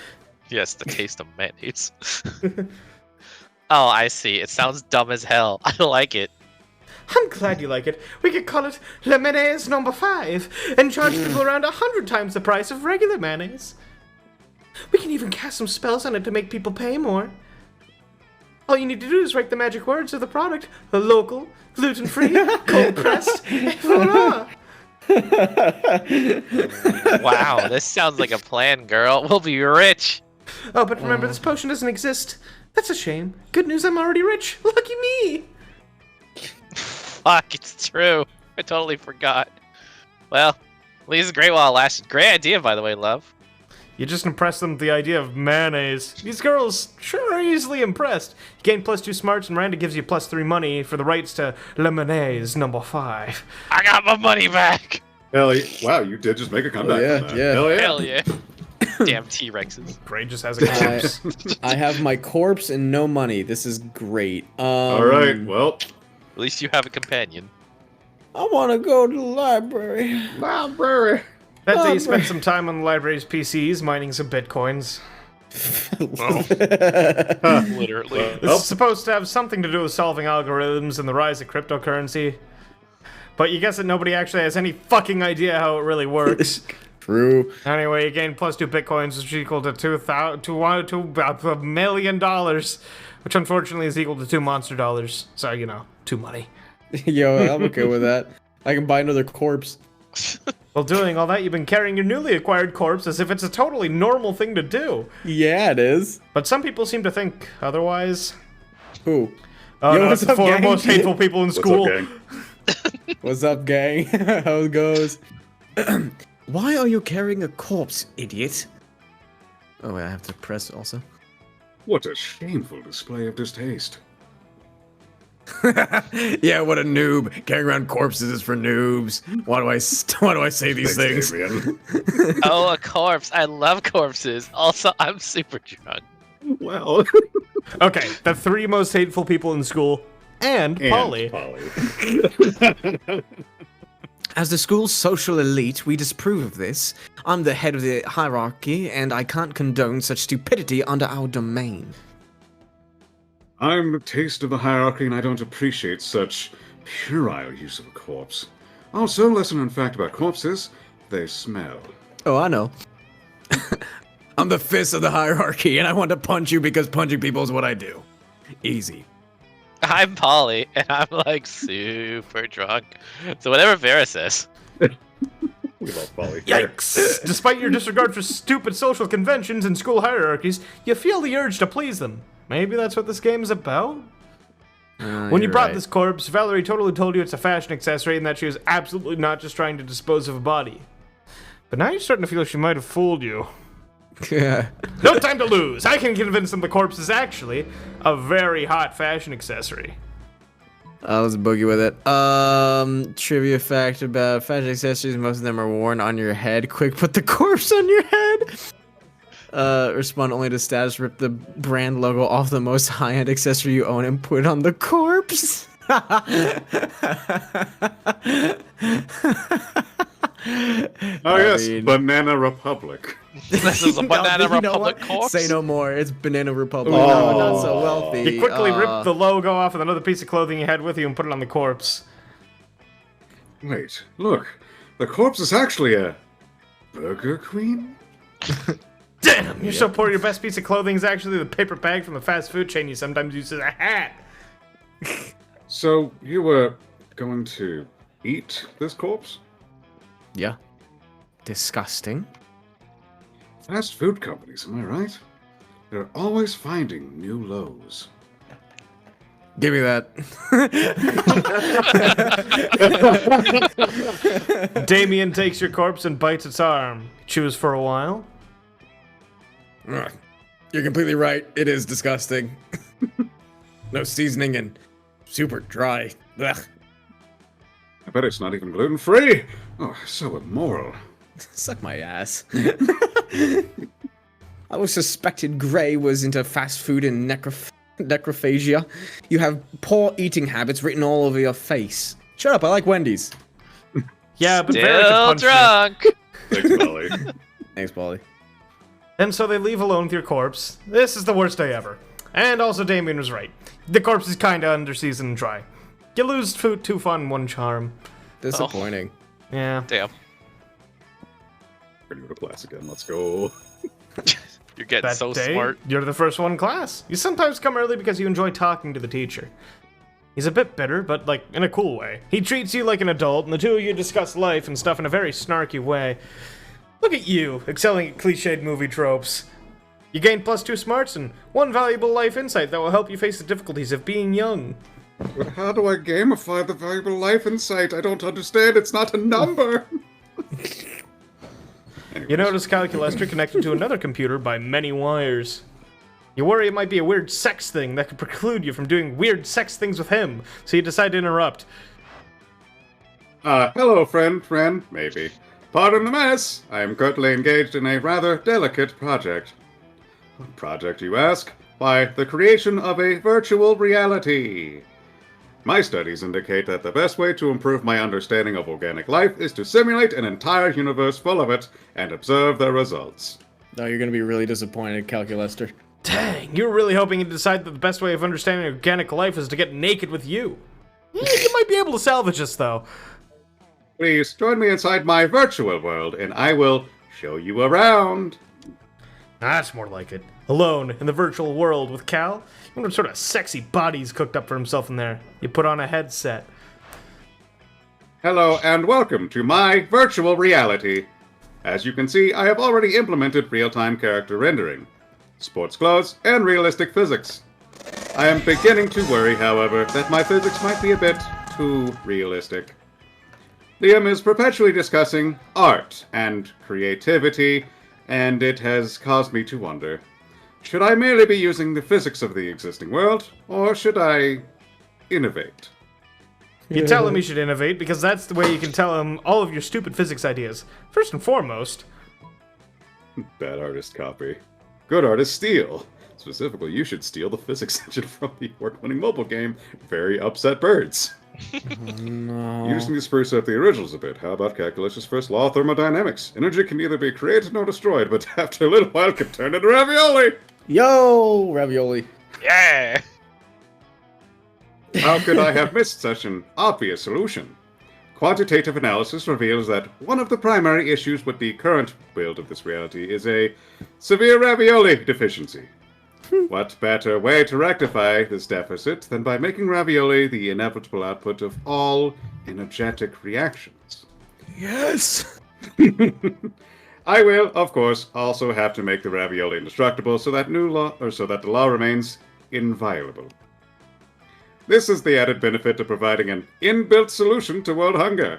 Yes, the taste of mayonnaise. Oh, I see. It sounds dumb as hell. I like it. I'm glad you like it. We could call it Le Mayonnaise number 5 and charge people around 100 times the price of regular mayonnaise. We can even cast some spells on it to make people pay more. All you need to do is write the magic words of the product. Local, gluten-free, cold-pressed, et voila! Wow, this sounds like a plan, girl. We'll be rich. Oh, but remember, this potion doesn't exist. That's a shame. Good news, I'm already rich. Lucky me! Fuck, it's true. I totally forgot. Well, at least great while it lasted. Great idea, by the way, love. You just impressed them with the idea of mayonnaise. These girls sure are easily impressed. You gain +2 smarts, and Miranda gives you +3 money for the rights to Le Mayonnaise number 5. I got my money back. Hell yeah. Wow, you did just make a comeback. yeah, from that. yeah. Hell yeah. Hell yeah. Damn T-Rexes. Gray just has a corpse. I have my corpse and no money. This is great. All right. Well, At least you have a companion. I want to go to the library. library. That day you spent some time on the library's PCs mining some bitcoins. Literally. This is supposed to have something to do with solving algorithms and the rise of cryptocurrency. But you guess that nobody actually has any fucking idea how it really works. True. Anyway, you gain +2 bitcoins, which is equal to $2 million, which unfortunately is equal to 2 monster dollars. So, you know, 2 money. Yo, I'm okay with that. I can buy another corpse. While doing all that, you've been carrying your newly acquired corpse as if it's a totally normal thing to do. Yeah, it is. But some people seem to think otherwise. Who? Oh, Yo, no, what's it's the up, 4 gang? most hateful people in What's school. up, gang? What's up, gang? How it goes? Why are you carrying a corpse, idiot? Oh, wait, I have to press also. What a shameful display of distaste. Yeah, what a noob. Carrying around corpses is for noobs. Why do I say these Thanks, things? Damien. Oh, a corpse. I love corpses. Also, I'm super drunk. Well, Okay, the 3 most hateful people in school, and Polly. As the school's social elite, we disapprove of this. I'm the head of the hierarchy, and I can't condone such stupidity under our domain. I'm the taste of the hierarchy, and I don't appreciate such puerile use of a corpse. Also, lesson known fact about corpses: they smell. Oh, I know. I'm the fist of the hierarchy, and I want to punch you because punching people is what I do. Easy. I'm Polly, and I'm like super drunk. So whatever Vera says. We love Polly. Yikes! Despite your disregard for stupid social conventions and school hierarchies, you feel the urge to please them. Maybe that's what this game is about? When you brought this corpse, Valerie totally told you it's a fashion accessory and that she was absolutely not just trying to dispose of a body. But now you're starting to feel she might have fooled you. Yeah. No time to lose! I can convince them the corpse is actually a very hot fashion accessory. Let's boogie with it. Trivia fact about fashion accessories: most of them are worn on your head. Quick, put the corpse on your head. Respond only to status. Rip the brand logo off the most high-end accessory you own and put it on the corpse. Oh yes, mean- Banana Republic. This is a Banana You know Republic what? corpse. Say no more. It's Banana Republic. Oh. No, not so wealthy. You quickly rip the logo off with another piece of clothing you had with you and put it on the corpse. Wait, look. The corpse is actually a Burger Queen? Damn, you're so poor your best piece of clothing is actually the paper bag from the fast food chain you sometimes use as a hat. So, you were going to eat this corpse? Yeah. Disgusting. Fast food companies, am I right? They're always finding new lows. Give me that. Damien takes your corpse and bites its arm. Chews for a while. Ugh. You're completely right. It is disgusting. No seasoning and super dry. Ugh. I bet it's not even gluten-free. Oh, so immoral. Suck my ass. I always suspected Gray was into fast food and necrophagia. You have poor eating habits written all over your face. Shut up, I like Wendy's. Yeah, but Barry could Still punch you. drunk. Thanks, Molly. Thanks, Polly. And so they leave alone with your corpse. This is the worst day ever. And also Damien was right. The corpse is kinda underseasoned and dry. You lose 2 fun, 1 charm. Disappointing. Yeah. Damn. We're gonna go to class again. Let's go. You're getting That so day, smart. you're the first one in class. You sometimes come early because you enjoy talking to the teacher. He's a bit bitter, but like in a cool way. He treats you like an adult, and the two of you discuss life and stuff in a very snarky way. Look at you, excelling at cliched movie tropes. You gain +2 smarts and 1 valuable life insight that will help you face the difficulties of being young. But how do I gamify the valuable life insight? I don't understand. It's not a number. You notice Calculester connected to another computer by many wires. You worry it might be a weird sex thing that could preclude you from doing weird sex things with him, so you decide to interrupt. Hello, friend, maybe. Pardon the mess. I am currently engaged in a rather delicate project. What project, you ask? Why, the creation of a virtual reality. My studies indicate that the best way to improve my understanding of organic life is to simulate an entire universe full of it and observe the results. No, you're gonna be really disappointed, Calculester. Dang, you were really hoping to decide that the best way of understanding organic life is to get naked with you. You might be able to salvage this, though. Please join me inside my virtual world, and I will show you around. That's more like it. Alone in the virtual world with Cal, you wonder what sort of sexy body he's cooked up for himself in there. You put on a headset. Hello, and welcome to my virtual reality. As you can see, I have already implemented real-time character rendering, sports clothes, and realistic physics. I am beginning to worry, however, that my physics might be a bit too realistic. Liam is perpetually discussing art and creativity, and it has caused me to wonder, should I merely be using the physics of the existing world, or should I innovate? You tell him he should innovate, because that's the way you can tell him all of your stupid physics ideas. First and foremost. Bad artist copy. Good artist steal. Specifically, you should steal the physics engine from the award-winning mobile game, Very Upset Birds. No. You just need to spruce up the originals a bit. How about Calculus's first law of thermodynamics? Energy can neither be created nor destroyed, but after a little while can turn into ravioli! Yo, ravioli. Yeah. How could I have missed such an obvious solution? Quantitative analysis reveals that one of the primary issues with the current build of this reality is a severe ravioli deficiency. What better way to rectify this deficit than by making ravioli the inevitable output of all energetic reactions? Yes. I will, of course, also have to make the ravioli indestructible so that the law remains inviolable. This is the added benefit of providing an inbuilt solution to world hunger.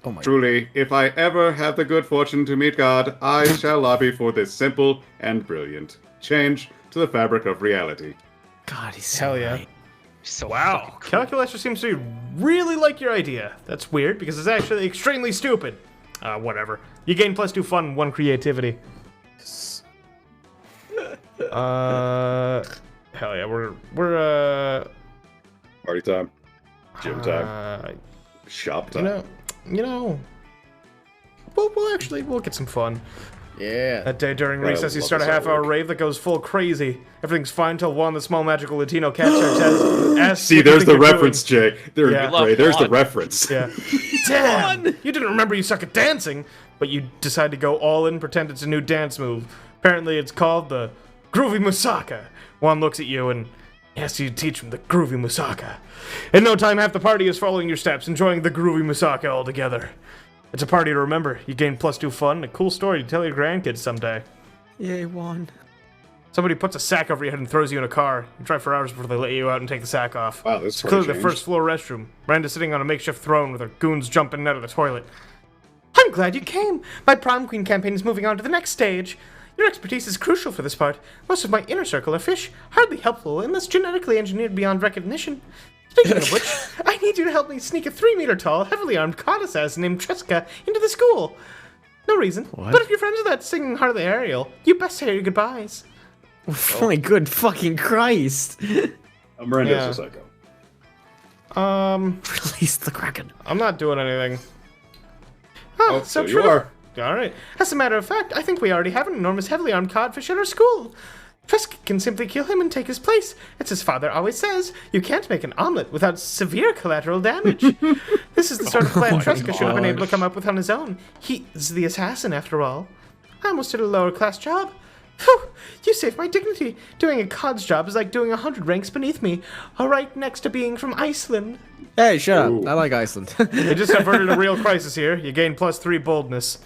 Oh my. Truly, if I ever have the good fortune to meet God, I shall lobby for this simple and brilliant change to the fabric of reality. God, he's Hell yeah. right. So Wow. fucking cool. Calculester seems to really like your idea. That's weird, because it's actually extremely stupid. Whatever. You gain +2 fun, 1 creativity. Hell yeah, we're Party time. Gym time. Shop time. you know, we'll get some fun. Yeah. That day during I recess, you love start a this half-hour artwork. rave that goes full crazy. Everything's fine until one of the small magical Latino cat sharks asks See, what you there's think the you're reference, doing. Jay. There, Yeah. Ray, there's the Love reference. Yeah. Damn! You didn't remember you suck at dancing, but you decide to go all in, pretend it's a new dance move. Apparently it's called the Groovy Musaka. Juan looks at you and asks you to teach him the Groovy Musaka. In no time, half the party is following your steps, enjoying the Groovy Musaka all together. It's a party to remember. You gain +2 fun, a cool story to tell your grandkids someday. Yay, Juan. Somebody puts a sack over your head and throws you in a car. You drive for hours before they let you out and take the sack off. Wow, this It's clearly the first floor restroom. Miranda's sitting on a makeshift throne with her goons jumping out of the toilet. I'm glad you came. My prom queen campaign is moving on to the next stage. Your expertise is crucial for this part. Most of my inner circle are fish, hardly helpful unless genetically engineered beyond recognition. Speaking of which, I need you to help me sneak a 3-meter-tall, heavily armed cod assassin named Triska into the school. No reason. What? But if your friends are that singing Heart of the Ariel, you best say your goodbyes. Oh my good fucking Christ. Miranda's Yeah. a psycho. Release the Kraken. I'm not doing anything. Oh, so you true. are. Alright. As a matter of fact, I think we already have an enormous heavily armed codfish at our school. Triska can simply kill him and take his place. It's his father always says, you can't make an omelet without severe collateral damage. This is the sort of plan Triska should have been able to come up with on his own. He's the assassin, after all. I almost did a lower class job. Phew, you saved my dignity. Doing a cod's job is like doing 100 ranks beneath me, right next to being from Iceland. Hey, shut Ooh. up. I like Iceland. You just averted a real crisis here. You gain +3 boldness.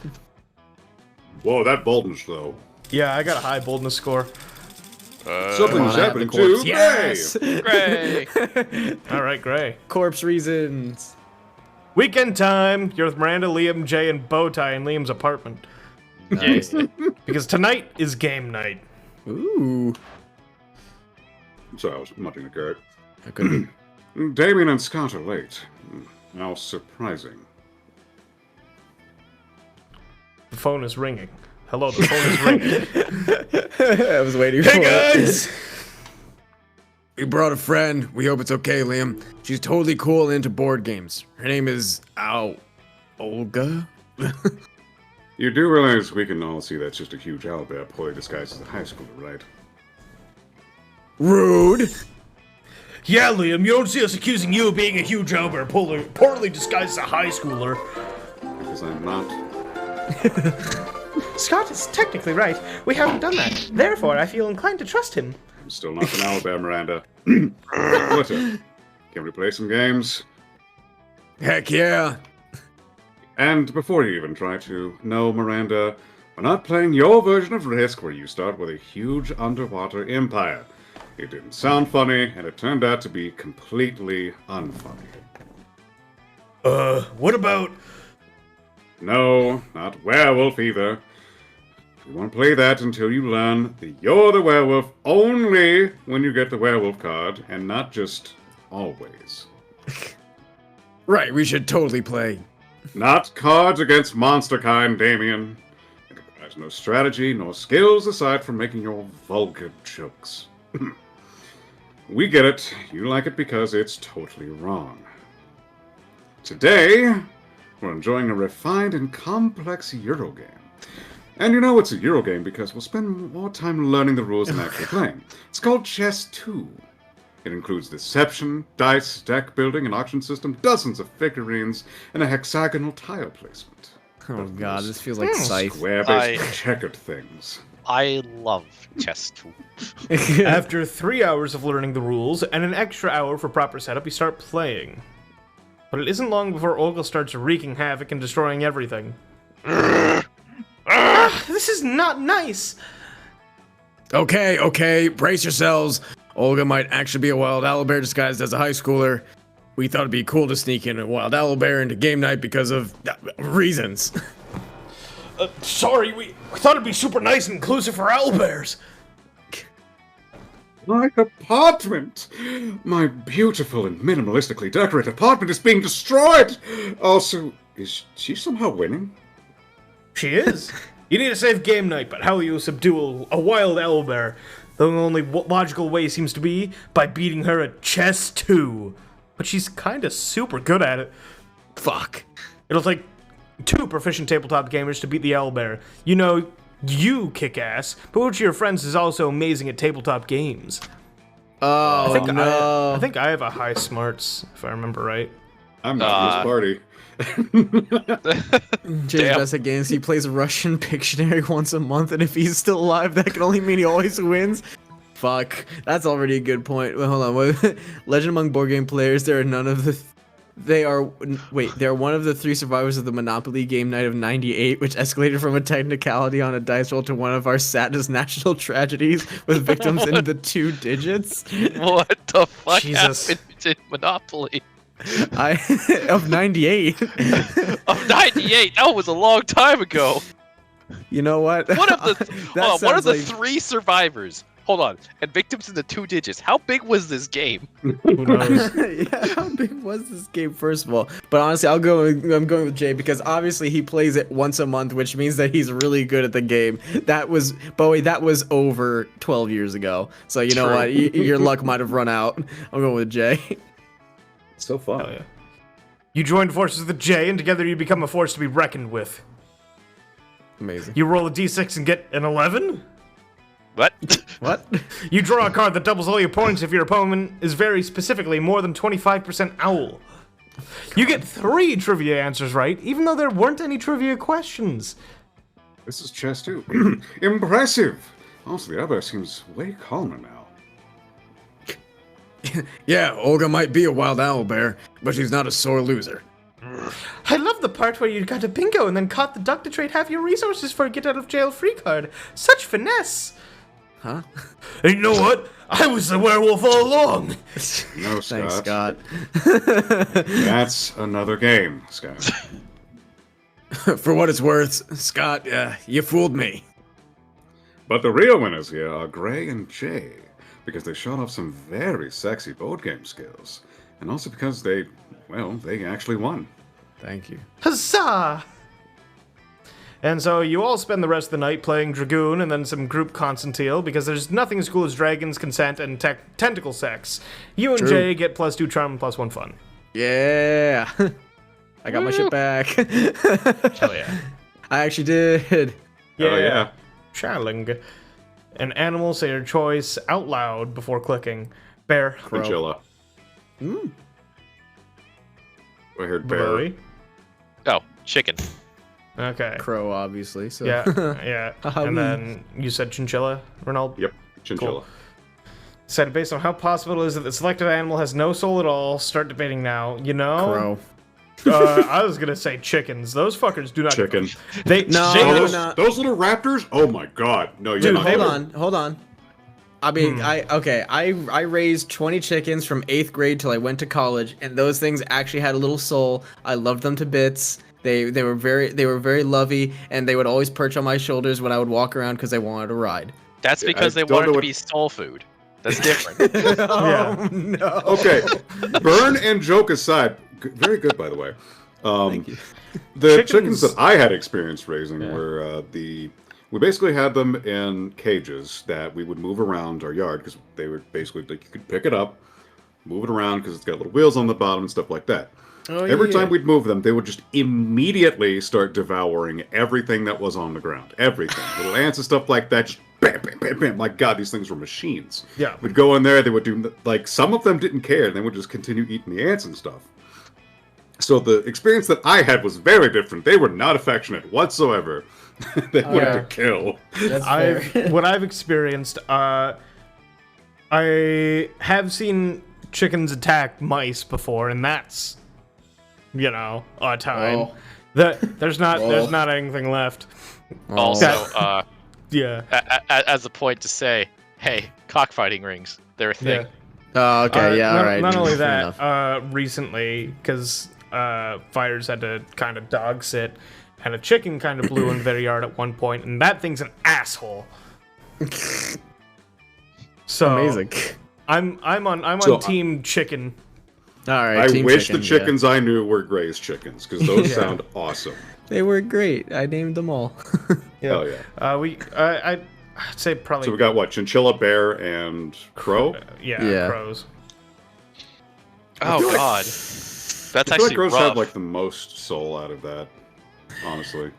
Whoa, that boldness, though. Yeah, I got a high boldness score. Something's happening to Gray. Yes! Gray. Alright, Gray. Corpse reasons. Weekend time. You're with Miranda, Liam, Jay, and Bowtie in Liam's apartment. Nice. Because tonight is game night. Ooh. So I was muttering to Garrett. I couldn't. Damien and Scott are late. How surprising. The phone is ringing. Hello, the phone is ringing. I was waiting for it. Guys! We brought a friend. We hope it's okay, Liam. She's totally cool and into board games. Her name is Olga? You do realize we can all see that's just a huge owlbear poorly disguised as a high schooler, right? Rude. Yeah, Liam, you don't see us accusing you of being a huge owlbear poorly disguised as a high schooler. Because I'm not. Scott is technically right. We haven't done that. Therefore, I feel inclined to trust him. I'm still not an owlbear, Miranda. Listen, can we play some games? Heck yeah. And before you even try to, no, Miranda, we're not playing your version of Risk where you start with a huge underwater empire. It didn't sound funny, and it turned out to be completely unfunny. What about... No, not werewolf either. You won't play that until you learn that you're the werewolf only when you get the werewolf card, and not just always. Right, we should totally play. Not Cards Against Monster Kind, Damien. It requires no strategy nor skills aside from making your vulgar jokes. We get it. You like it because it's totally wrong. Today, we're enjoying a refined and complex Eurogame. And you know it's a Eurogame because we'll spend more time learning the rules than actually playing. It's called Chess 2. It includes deception, dice, deck building, an auction system, dozens of figurines, and a hexagonal tile placement. Oh god, this feels like Scythe. Square-based checkered things. I love chess too. After 3 hours of learning the rules and an extra hour for proper setup, you start playing. But it isn't long before Olga starts wreaking havoc and destroying everything. This is not nice! Okay, brace yourselves. Olga might actually be a wild owlbear disguised as a high schooler. We thought it'd be cool to sneak in a wild owlbear into game night because of reasons. Sorry, we thought it'd be super nice and inclusive for owlbears. My apartment! My beautiful and minimalistically decorated apartment is being destroyed! Also, is she somehow winning? She is. You need to save game night, but how will you subdue a wild owlbear? The only logical way seems to be by beating her at chess 2. But she's kinda super good at it. Fuck. It'll take 2 proficient tabletop gamers to beat the owlbear. You know, you kick ass, but which of your friends is also amazing at tabletop games? Oh, no. I think I have a high smarts, if I remember right. I'm not in this party. Jay's Damn. best at games. He plays Russian Pictionary once a month, and if he's still alive, that can only mean he always wins. Fuck, that's already a good point. Wait, hold on. Legend among board game players, there are none of the They're one of the 3 survivors of the Monopoly game night of '98, which escalated from a technicality on a dice roll to one of our saddest national tragedies, with victims in the 2 digits. What the fuck Jesus. happened in Monopoly? Of '98. Of 98? That was a long time ago. You know what? One of the That one of the sounds like- 3 survivors. Hold on, and victims in the 2 digits. How big was this game? Who knows? Yeah, how big was this game, first of all? But honestly, I'm going with Jay because obviously he plays it once a month, which means that he's really good at the game. That was over 12 years ago. So you know True. what? Your luck might have run out. I'm going with Jay. It's so fun. Hell yeah. You joined forces with Jay, and together you become a force to be reckoned with. Amazing. You roll a d6 and get an 11? What? What? You draw a card that doubles all your points if your opponent is very specifically more than 25% owl. You get 3 trivia answers right, even though there weren't any trivia questions. This is chess too. Impressive. Also, the other seems way calmer now. Yeah, Olga might be a wild owl bear, but she's not a sore loser. I love the part where you got a bingo and then caught the duck to trade half your resources for a get out of jail free card. Such finesse. Huh? And you know what? I was the werewolf all along. No, Scott. Thanks, Scott. That's another game, Scott. For what it's worth, Scott, you fooled me. But the real winners here are Gray and Jay, because they showed off some very sexy board game skills. And also because they actually won. Thank you. Huzzah! And so you all spend the rest of the night playing Dragoon and then some group Constantile because there's nothing as cool as dragons, consent, and tentacle sex. You and True. Jay get +2 charm and +1 fun. Yeah. I got my shit back. Hell yeah. I actually did. Oh, yeah. Challenge. An animal, say your choice out loud before clicking. Bear. Crow. Angela. Mm. I heard bear. Bowie. Oh, chicken. Okay. Crow, obviously. So. Yeah, yeah. And then you said chinchilla, Ronald? Yep, chinchilla. Cool. Said based on how possible it is that the selected animal has no soul at all, start debating now. You know? Crow. I was gonna say chickens. Those fuckers do not. Chicken. They No, they- Oh, no, those, no. those little raptors? Oh my god. No, you're Dude, not. Hold on. I mean, I raised 20 chickens from 8th grade till I went to college, and those things actually had a little soul. I loved them to bits. They were very lovey, and they would always perch on my shoulders when I would walk around because they wanted to ride. That's because I they don't wanted know to what- be soul food. That's different. Oh no. Okay, burn and joke aside, very good by the way. Thank you. The Chickens- chickens that I had experience raising were we basically had them in cages that we would move around our yard because they were basically like you could pick it up, move it around because it's got little wheels on the bottom and stuff like that. Oh, Every yeah. time we'd move them, they would just immediately start devouring everything that was on the ground. Everything. Little ants and stuff like that. Just bam, bam, bam, bam. My God, these things were machines. Yeah. We'd go in there, they would do, like, some of them didn't care, and they would just continue eating the ants and stuff. So the experience that I had was very different. They were not affectionate whatsoever. They wanted yeah. to kill. That's fair. what I've experienced, I have seen chickens attack mice before, and that's, you know, a time. Oh. There's not anything left. Also, Yeah. as a point to say, hey, cockfighting rings, they're a thing. Yeah. Oh, okay, Not, all right. Not only fair that, enough. recently, because Fires had to kind of dog sit, and a chicken kind of blew into their yard at one point, and that thing's an asshole. So Amazing. I'm on So, team chicken. All right. I team wish chicken, the yeah. chickens I knew were Gray's chickens, because those Yeah. sound awesome. They were great. I named them all. Hell yeah. I'd say probably So we got what? Chinchilla, bear, and crow? Yeah. crows. Oh feel like- god, that's I feel like actually crows rough. have like the most soul out of that, honestly.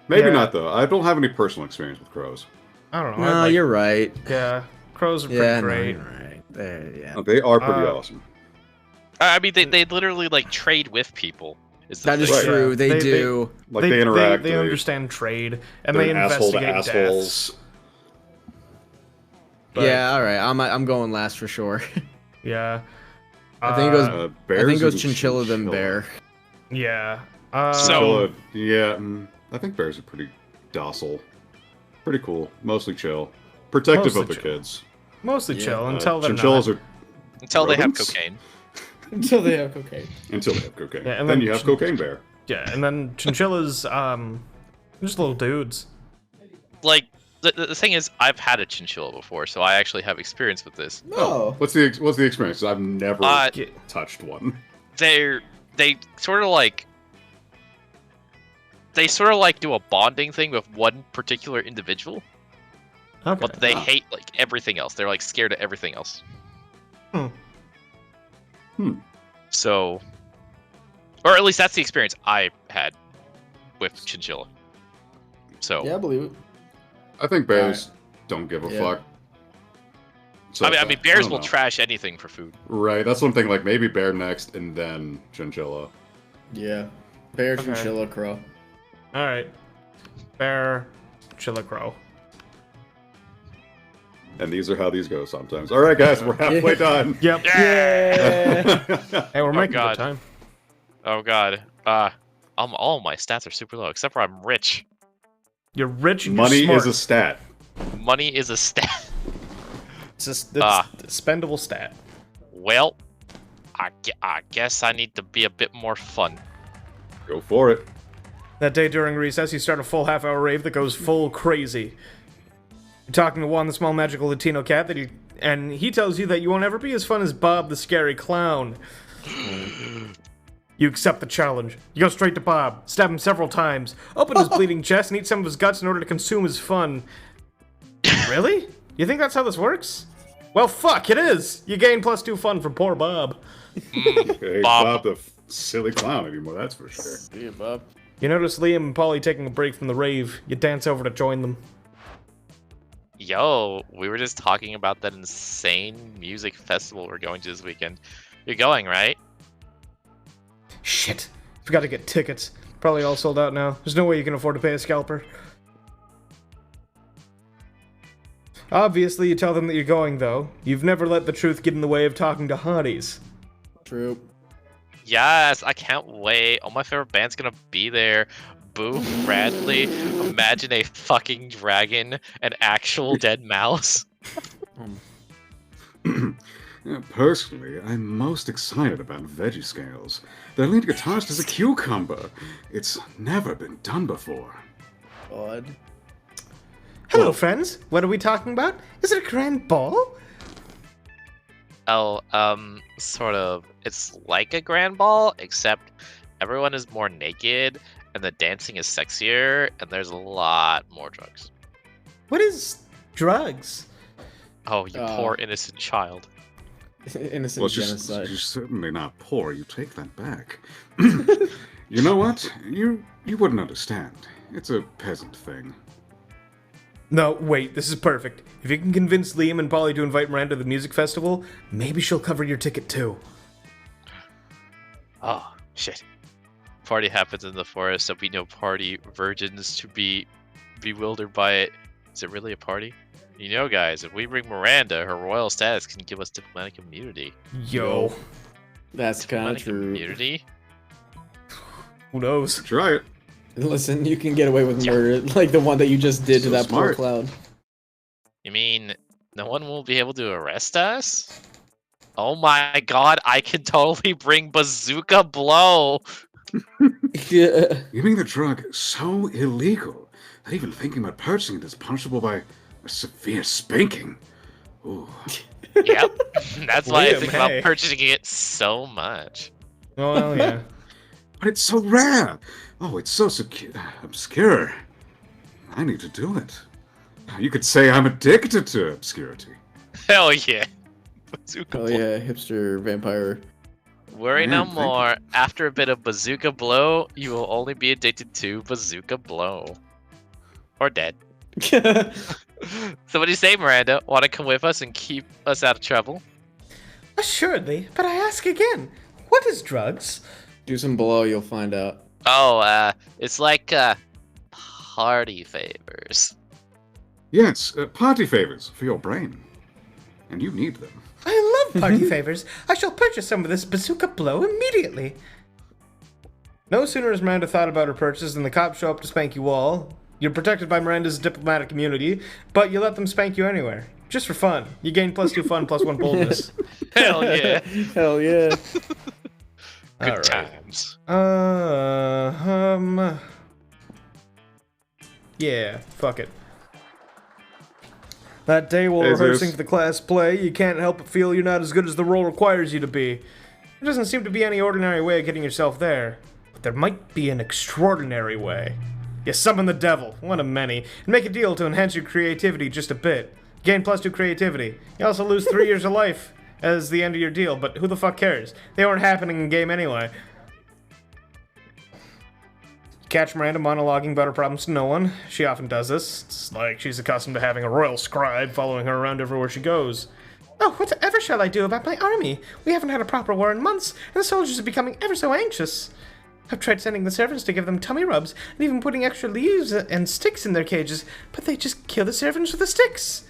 Maybe Yeah. not though. I don't have any personal experience with crows. I don't know. No, I'd like- you're right. yeah, crows are pretty Yeah, no, great. you're right. There, yeah. They are pretty Uh, awesome. I mean, they literally like trade with people. Is the That is thing. Right. true. Yeah. They They- do. Like they interact. They understand trade, and they're they an asshole to investigate assholes. deaths. But- Yeah. All right. I'm going last for sure. Yeah. I think it goes. I bears think it goes and chinchilla then bear. Yeah. Chinchilla, yeah. I think bears are pretty docile. Pretty cool. Mostly chill. Protective of the kids. Mostly chill until they're chinchillas not. are Until they have rodents? cocaine. Until they have cocaine. Until they have cocaine. Yeah, and then then you have cocaine bear. Yeah, and then chinchillas, just little dudes. Like, the thing is, I've had a chinchilla before, so I actually have experience with this. No. What's the experience? 'Cause I've never touched one. They sort of like do a bonding thing with one particular individual, Okay. but they hate like everything else. They're like scared of everything else. So, or at least that's the experience I had with chinchilla. So Yeah, I believe it. I think bears don't give a fuck. So I mean, bears will know. trash anything for food. Right, that's one thing. Like maybe bear next, and then chinchilla. Yeah. Bear, Okay. chinchilla, crow. All right. Bear, chinchilla, crow. And these are how these go sometimes. All right, guys, we're halfway done. Yep. Yeah. Hey, we're making God. good time. Oh god. All my stats are super low, except for I'm rich. You're rich and Money you're smart. is a stat. Money is a stat. It's just it's a spendable stat. Well, I guess I need to be a bit more fun. Go for it. That day during recess, you start a full half-hour rave that goes full crazy. You're talking to Juan, the small magical Latino cat, and he tells you that you won't ever be as fun as Bob, the scary clown. You accept the challenge. You go straight to Bob, stab him several times, open his bleeding chest, and eat some of his guts in order to consume his fun. Really? You think that's how this works? Well, fuck, it is! You gain +2 fun from poor Bob. Hey, Bob the silly clown anymore, that's for sure. See you, Bob. You notice Liam and Polly taking a break from the rave. You dance over to join them. Yo, we were just talking about that insane music festival we're going to this weekend. You're going, right? Shit. Forgot to get tickets. Probably all sold out now. There's no way you can afford to pay a scalper. Obviously, you tell them that you're going, though. You've never let the truth get in the way of talking to hotties. True. Yes, I can't wait. All my favorite band's gonna be there. Boo Bradley. Imagine a fucking dragon, an actual dead mouse. Personally, I'm most excited about veggie scales. The lead guitarist is a cucumber. It's never been done before. Odd. Hello, friends. What are we talking about? Is it a grand ball? Oh, sort of. It's like a grand ball, except everyone is more naked, and the dancing is sexier, and there's a lot more drugs. What is drugs? Oh, you poor innocent child. Innocent Well, genocide. you're certainly not poor. You take that back. You know what? You wouldn't understand. It's a peasant thing. No, wait, this is perfect. If you can convince Liam and Polly to invite Miranda to the music festival, maybe she'll cover your ticket too. Oh, shit. Party happens in the forest. There'll be no party virgins to be bewildered by it. Is it really a party? You know, guys, if we bring Miranda, her royal status can give us diplomatic immunity. Yo. That's kind of Diplomatic true. immunity? Who knows? Try it. Listen, you can get away with murder, like the one that you just did to So that poor smart. clown. You mean no one will be able to arrest us? Oh my god, I can totally bring Bazooka Blow! Yeah. You mean the drug so illegal that even thinking about purchasing it is punishable by a severe spanking? Ooh. Yep, that's why I Liam, think hey. about purchasing it so much. Oh, well, yeah. But it's so rare. Oh, it's so obscure. I need to do it. You could say I'm addicted to obscurity. Hell yeah. Bazooka Oh Blow. yeah, hipster vampire. Worry no Man, thank more. After a bit of Bazooka Blow, you will only be addicted to Bazooka Blow. Or dead. So what do you say, Miranda? Want to come with us and keep us out of trouble? Assuredly, but I ask again, what is drugs? Do some blow, you'll find out. Oh, it's like, party favors. Yes, party favors for your brain. And you need them. I party favors, I shall purchase some of this bazooka blow immediately. No sooner has Miranda thought about her purchase than the cops show up to spank you all. You're protected by Miranda's diplomatic immunity, but you let them spank you anywhere. Just for fun. You gain +2 fun, +1 boldness. Hell yeah. Hell yeah. Good All right. times. Yeah, fuck it. That day while Jesus. rehearsing for the class play, you can't help but feel you're not as good as the role requires you to be. There doesn't seem to be any ordinary way of getting yourself there, but there might be an extraordinary way. You summon the devil, one of many, and make a deal to enhance your creativity just a bit. Gain +2 creativity. You also lose 3 years of life as the end of your deal, but who the fuck cares? They weren't happening in game anyway. Catch Miranda monologuing about her problems to no one. She often does this. It's like she's accustomed to having a royal scribe following her around everywhere she goes. Oh, whatever shall I do about my army? We haven't had a proper war in months, and the soldiers are becoming ever so anxious. I've tried sending the servants to give them tummy rubs, and even putting extra leaves and sticks in their cages, but they just kill the servants with the sticks.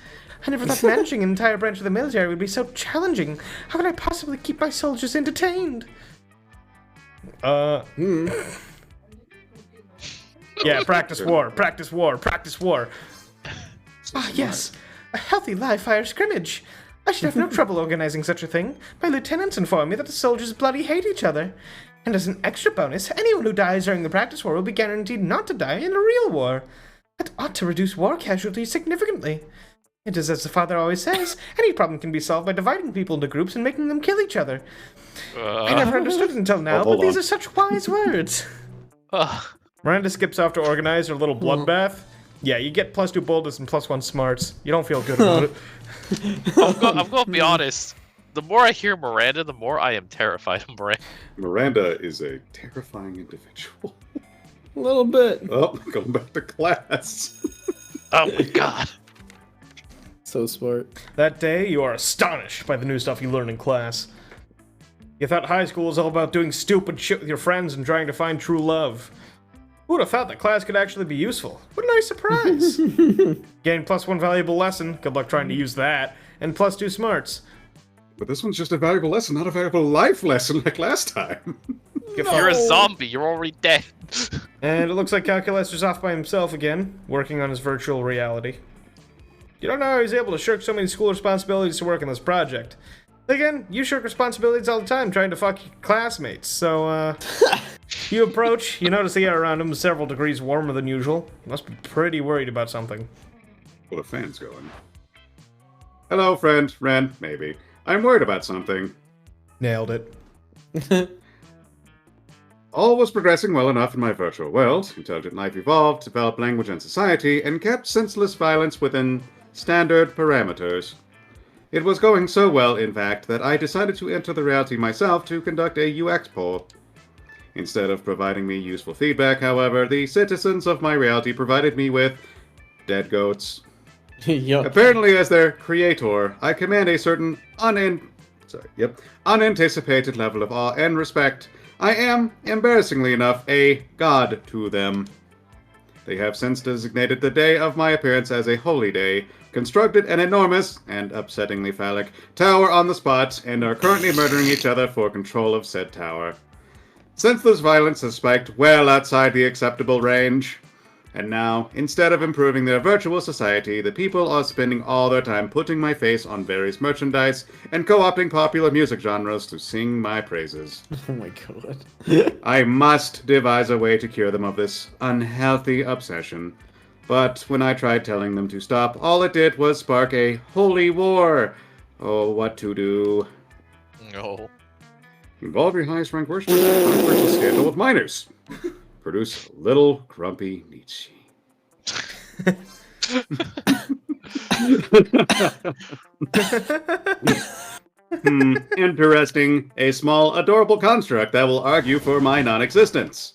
I never thought managing an entire branch of the military would be so challenging. How could I possibly keep my soldiers entertained? Yeah, practice war, practice war, practice war. Ah, yes. A healthy live-fire scrimmage. I should have no trouble organizing such a thing. My lieutenants inform me that the soldiers bloody hate each other. And as an extra bonus, anyone who dies during the practice war will be guaranteed not to die in a real war. That ought to reduce war casualties significantly. It is as the father always says, any problem can be solved by dividing people into groups and making them kill each other. I never understood it until now, but these are such wise words. Miranda skips off to organize her little bloodbath. Yeah, you get +2 boldness and +1 smarts. You don't feel good about it. I'm going to be honest. The more I hear Miranda, the more I am terrified of Miranda. Miranda is a terrifying individual. A little bit. Oh, going back to class. Oh my god. So smart. That day, you are astonished by the new stuff you learn in class. You thought high school was all about doing stupid shit with your friends and trying to find true love. Who would have thought that class could actually be useful? What a nice surprise! Gain +1 valuable lesson, good luck trying to use that, and +2 smarts. But this one's just a valuable lesson, not a valuable life lesson like last time. You're a zombie, you're already dead. And it looks like Calculus is off by himself again, working on his virtual reality. You don't know how he's able to shirk so many school responsibilities to work on this project. Again, you shirk responsibilities all the time trying to fuck your classmates, so, you approach, you notice the air around him is several degrees warmer than usual. You must be pretty worried about something. Well, the fan's going. Hello, friend. Ren, maybe. I'm worried about something. Nailed it. All was progressing well enough in my virtual world. Intelligent life evolved, developed language and society, and kept senseless violence within standard parameters. It was going so well, in fact, that I decided to enter the reality myself to conduct a UX poll. Instead of providing me useful feedback, however, the citizens of my reality provided me with dead goats. Yup. Apparently, as their creator, I command a certain unanticipated level of awe and respect. I am, embarrassingly enough, a god to them. They have since designated the day of my appearance as a holy day, constructed an enormous, and upsettingly phallic, tower on the spot, and are currently murdering each other for control of said tower. Senseless violence has spiked well outside the acceptable range. And now, instead of improving their virtual society, the people are spending all their time putting my face on various merchandise and co-opting popular music genres to sing my praises. Oh my god. I must devise a way to cure them of this unhealthy obsession. But when I tried telling them to stop, all it did was spark a holy war. Oh, what to do? No. Involve your highest rank worship in a controversial scandal with minors. Produce little grumpy Nietzsche. Interesting. A small, adorable construct that will argue for my non-existence.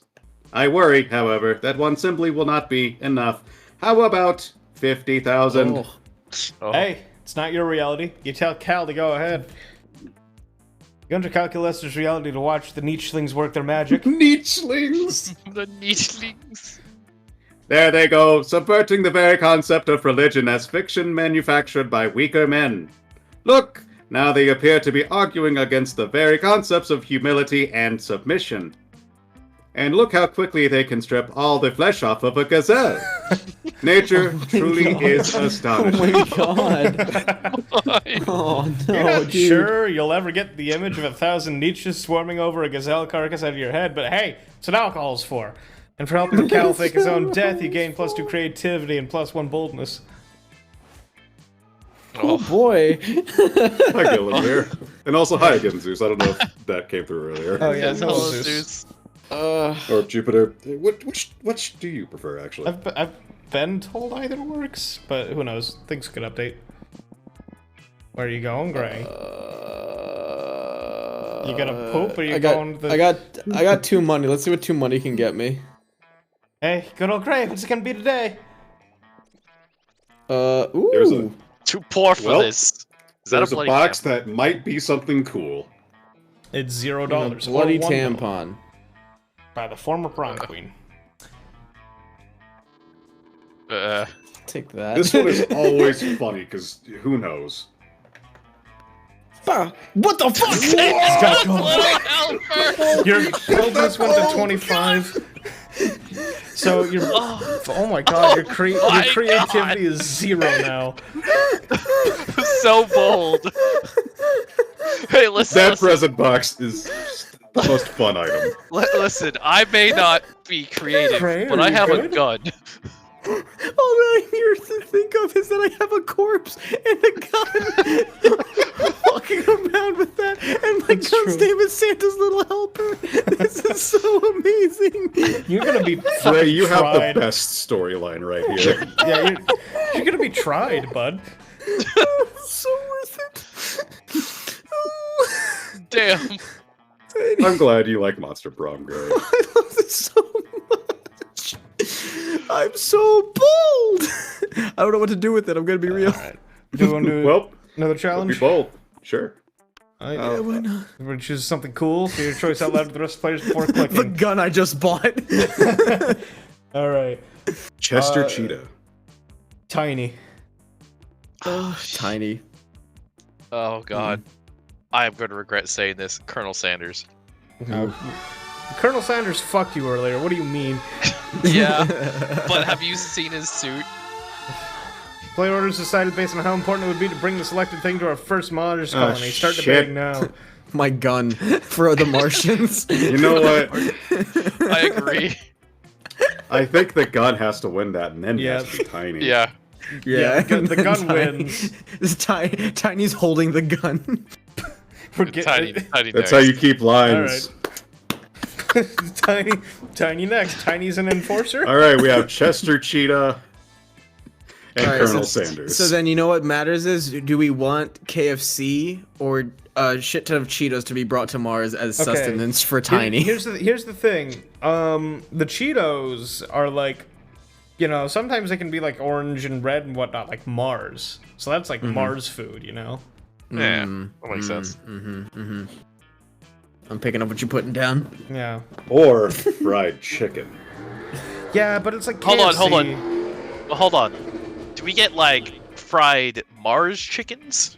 I worry, however, that one simply will not be enough. How about 50,000? Oh. Hey, it's not your reality. You tell Cal to go ahead. You enter Calculus's reality to watch the Nietzschlings work their magic. Nietzschlings! The Nietzschlings. There they go, subverting the very concept of religion as fiction manufactured by weaker men. Look, Now they appear to be arguing against the very concepts of humility and submission. And look how quickly they can strip all the flesh off of a gazelle. Nature truly is astonishing. Oh my god. Oh no, You're not dude. sure you'll ever get the image of 1,000 Nietzsches swarming over a gazelle carcass out of your head, but hey, it's what alcohol's for. And for helping the cow fake his own death, you gain +2 creativity and +1 boldness. Oh boy. Hi, Gilliver. And also, hi again, Zeus. I don't know if that came through earlier. Oh yeah, Yes, hello, hello, Zeus. Zeus. Or Jupiter. Which do you prefer, actually? I've been told either works, but who knows? Things could update. Where are you going, Gray? You gonna poop or you going to the... I got 2 money. Let's see what 2 money can get me. Hey, good old Gray, what's it gonna be today? Ooh. There's a Too poor for Well, this. Is that there's a a bloody box tampon? that might be something cool. It's $0. Bloody or $1 tampon. by the former prom queen. Take that. This one is always funny because who knows? Bah, what the fuck? Little helper! Your boldness went to 25. So your oh my god, your my creativity is 0 now. So bold. Hey, listen. That present box is the most fun item. Listen, I may not be creative, Gray, but are I you have a good? gun. All that I hear to think of is that I have a corpse and a gun walking around with that, and my That's gun's true. name is Santa's Little Helper. This is so amazing. You're gonna be Ray, fucking you have tried. the best storyline right here. Yeah, you're gonna be tried, bud. It's so worth it. Damn. I'm glad you like Monster Prom, Gray. I love this so much. I'm so bold. I don't know what to do with it. I'm gonna be real. Do you want to do Well, another be challenge? bold. Sure. Yeah, why not? We're gonna choose something cool. Say your choice out loud to the rest of the players before The clicking. gun I just bought. All right, Chester Cheetah. tiny. Tiny. Oh god. I am going to regret saying this. Colonel Sanders. Colonel Sanders fucked you earlier. What do you mean? Yeah. But have you seen his suit? Player orders decided based on how important it would be to bring the selected thing to our first Mars colony. Start shit. debating now. My gun for the Martians. You know what? I agree. I think the gun has to win that, and then he Yeah. has to be tiny. Yeah. Yeah, the gun Tiny- wins. This Tiny's holding the gun. We're Tiny, getting tiny That's next. how you keep lines. Tiny next. Tiny's an enforcer. All right, we have Chester Cheetah and All right, Colonel so, Sanders. So then you know what matters is, do we want KFC or a shit ton of Cheetos to be brought to Mars as Okay. sustenance for Tiny? Here's the thing. The Cheetos are like, you know, sometimes they can be like orange and red and whatnot, like Mars. So that's like Mars food, you know. Yeah, that makes sense. I'm picking up what you're putting down. Yeah. Or fried chicken. Yeah, but it's like Hold on, KFC. hold on. Well, hold on. Do we get like fried Mars chickens?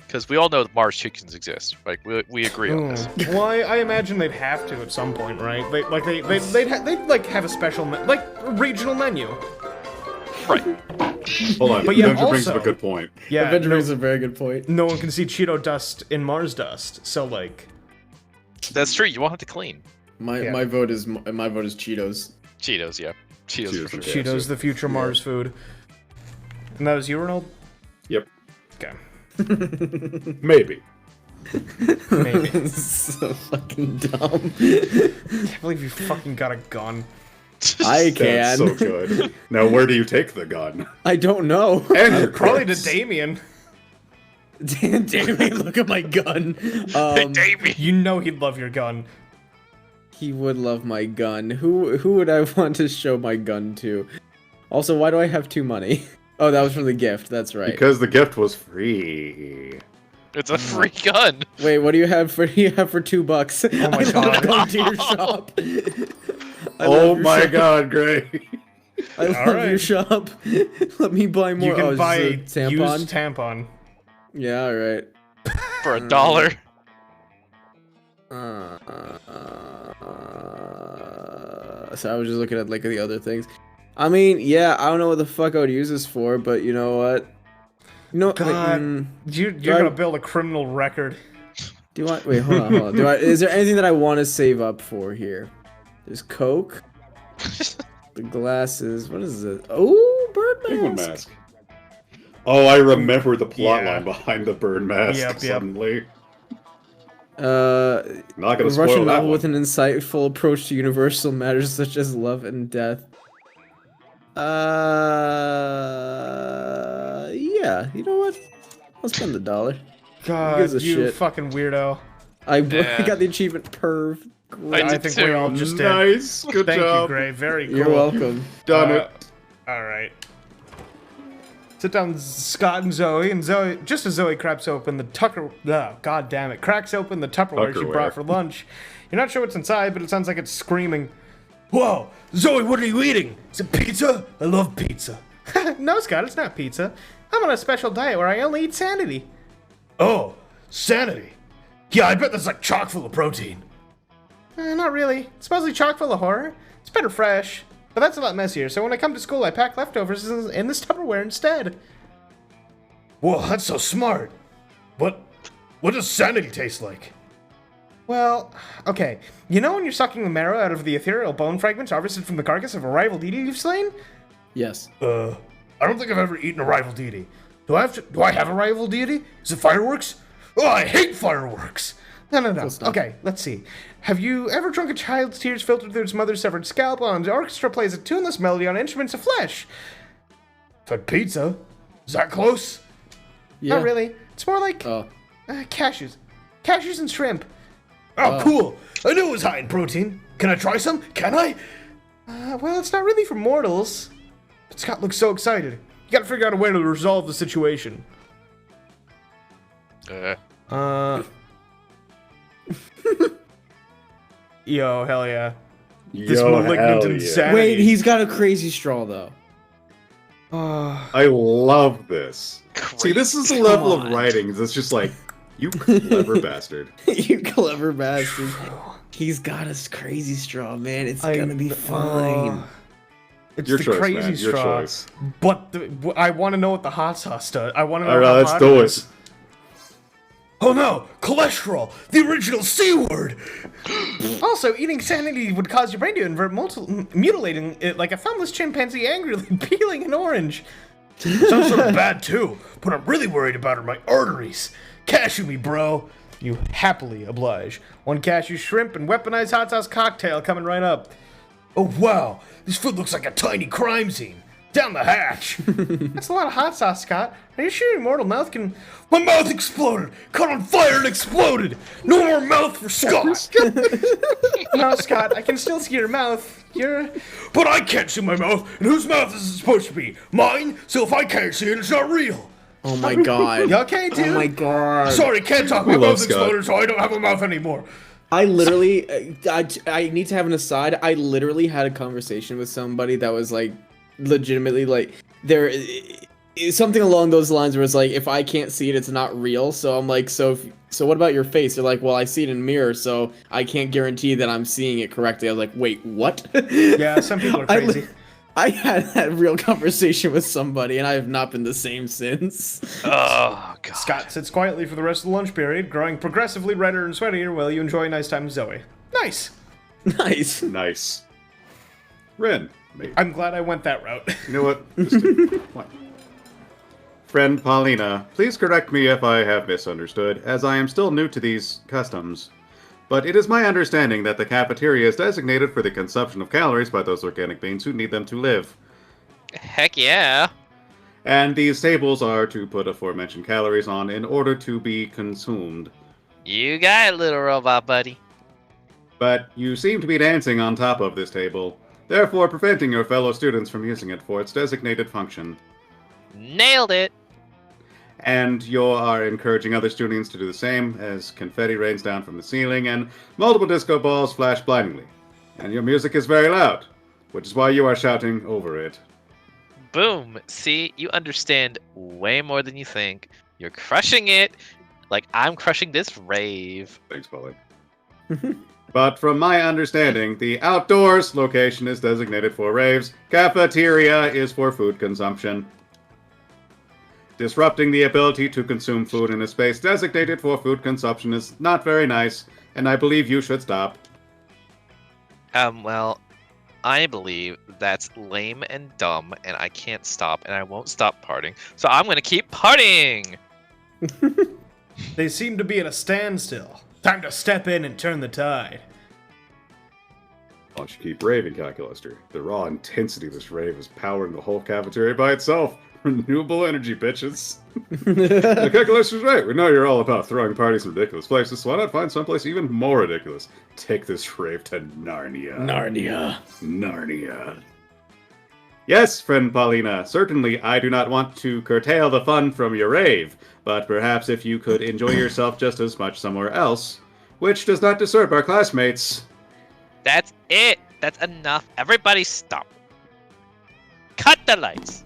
Because we all know that Mars chickens exist. Like we agree on this. Well, I imagine they'd have to at some point, right? They'd like have a special like a regional menu. Right. Hold on, But yeah, Benja brings up also- a good point. Yeah. Benjamin brings a very good point. No one can see Cheeto dust in Mars dust. So like, That's true. You won't have to clean. My vote is Cheetos. Cheetos, yeah. Cheetos Cheetos for for sure. sure. Cheetos, the future Mars food. And that was you, Ronald? Yep. Okay. Maybe. Maybe. So fucking dumb. Can't believe you fucking got a gun. I That's can. so good. Now, where do you take the gun? I don't know. And your Probably to corpse. Damien. Damien, look at my gun. Hey, Davey! You know he'd love your gun. He would love my gun. Who would I want to show my gun to? Also, why do I have 2 money? Oh, that was from the gift. That's right. Because the gift was free. It's a free gun. Wait, what do you have for $2? Oh my I God. love going to your shop. I Oh love your my shop. god, Gray. I love Alright. your shop. Let me buy more. You can oh, buy is this a a tampon. used tampon. Yeah, alright. For $1. So I was just looking at like the other things. I mean, yeah, I don't know what the fuck I would use this for, but you know what? God, you're gonna build a criminal record. Do I wait? Hold on. Is there anything that I want to save up for here? There's Coke. The glasses. What is it? Oh, bird Penguin mask. mask. Oh, I remember the plot line behind the bird mask suddenly. Not gonna spoil Russian that novel one. with an insightful approach to universal matters such as love and death. Yeah. You know what? I'll spend $1. God, gives a you shit? fucking weirdo. I Yeah. got the achievement perv. Great. I I did think too. we all just did. Nice, good Thank job. you, Gray. Very cool. You're welcome. Done it. All right. Sit down, Scott and Zoe, just as Zoe cracks open the God damn it, cracks open the Tupperware she Tuckerware. brought for lunch. You're not sure what's inside, but it sounds like it's screaming. Whoa, Zoe, what are you eating? Is it pizza? I love pizza. No, Scott, it's not pizza. I'm on a special diet where I only eat Sanity. Oh, Sanity? Yeah, I bet that's like chock full of protein. Not really. It's mostly chock full of horror. It's better fresh. But that's a lot messier, so when I come to school, I pack leftovers in this Tupperware instead. Whoa, that's so smart. What does Sanity taste like? Well, okay. You know when you're sucking the marrow out of the ethereal bone fragments harvested from the carcass of a rival deity you've slain? Yes. I don't think I've ever eaten a rival deity. Do I have a rival deity? Is it fireworks? Oh, I hate fireworks! No. Okay, let's see. Have you ever drunk a child's tears filtered through its mother's severed scalp while an orchestra plays a tuneless melody on instruments of flesh? For pizza? Is that close? Yeah. Not really. It's more like cashews. Cashews and shrimp. Oh, cool. I knew it was high in protein. Can I try some? Can I? Well, it's not really for mortals. But Scott looks so excited. You gotta figure out a way to resolve the situation. Yo, hell yeah. This malignant insanity. Wait, he's got a crazy straw though. I love this. See, this is the level of writing that's just like, you clever bastard. You clever bastard. He's got a crazy straw, man. It's gonna be fine. It's Your the choice, crazy man. Your straw. choice. But I want to know what the hot sauce does. I want to know Alright, how let's hot do is. it. Oh no! Cholesterol! The original C word! Also, eating Sanity would cause your brain to invert, mutilating it like a thumbless chimpanzee angrily peeling an orange. Sounds sort of bad too, but I'm really worried about my arteries. Cashew me, bro! You happily oblige. One cashew shrimp and weaponized hot sauce cocktail coming right up. Oh wow, this food looks like a tiny crime scene. Down the hatch. That's a lot of hot sauce, Scott. Are you sure your mortal mouth can... My mouth exploded! Caught on fire and exploded! No more mouth for Scott! No, Scott, I can still see your mouth. But I can't see my mouth, and whose mouth is it supposed to be? Mine? So if I can't see it, it's not real. Oh my god. You okay, dude? Oh my god. Sorry, can't talk. My love mouth Scott. exploded, so I don't have a mouth anymore. I literally, I need to have an aside. I literally had a conversation with somebody that was like, legitimately like, there, something along those lines where it's like, if I can't see it, it's not real. So I'm like, so what about your face? They're like, well, I see it in a mirror, so I can't guarantee that I'm seeing it correctly. I was like, wait, what? Yeah, some people are crazy. I had that real conversation with somebody, and I have not been the same since. Oh, God. Scott sits quietly for the rest of the lunch period, growing progressively redder and sweatier while you enjoy a nice time with Zoe. Nice. Nice. Nice. Ren, mate. I'm glad I went that route. You know what? What? Friend Paulina, please correct me if I have misunderstood, as I am still new to these customs. But it is my understanding that the cafeteria is designated for the consumption of calories by those organic beings who need them to live. Heck yeah. And these tables are to put aforementioned calories on in order to be consumed. You got it, little robot buddy. But you seem to be dancing on top of this table, therefore preventing your fellow students from using it for its designated function. Nailed it. And you are encouraging other students to do the same as confetti rains down from the ceiling and multiple disco balls flash blindingly. And your music is very loud, which is why you are shouting over it. Boom. See, you understand way more than you think. You're crushing it. Like I'm crushing this rave. Thanks, Polly. But from my understanding, the outdoors location is designated for raves. Cafeteria is for food consumption. Disrupting the ability to consume food in a space designated for food consumption is not very nice, and I believe you should stop. Well, I believe that's lame and dumb, and I can't stop, and I won't stop partying. So I'm gonna keep partying. They seem to be at a standstill. Time to step in and turn the tide. Why don't you keep raving, Calculaster? The raw intensity of this rave is powering the whole cafeteria by itself. Renewable energy, bitches. The Calculaster's right. We know you're all about throwing parties in ridiculous places, so why not find someplace even more ridiculous? Take this rave to Narnia. Narnia. Yes, friend Paulina, certainly I do not want to curtail the fun from your rave, but perhaps if you could enjoy yourself just as much somewhere else, which does not disturb our classmates. That's it. That's enough. Everybody stop. Cut the lights.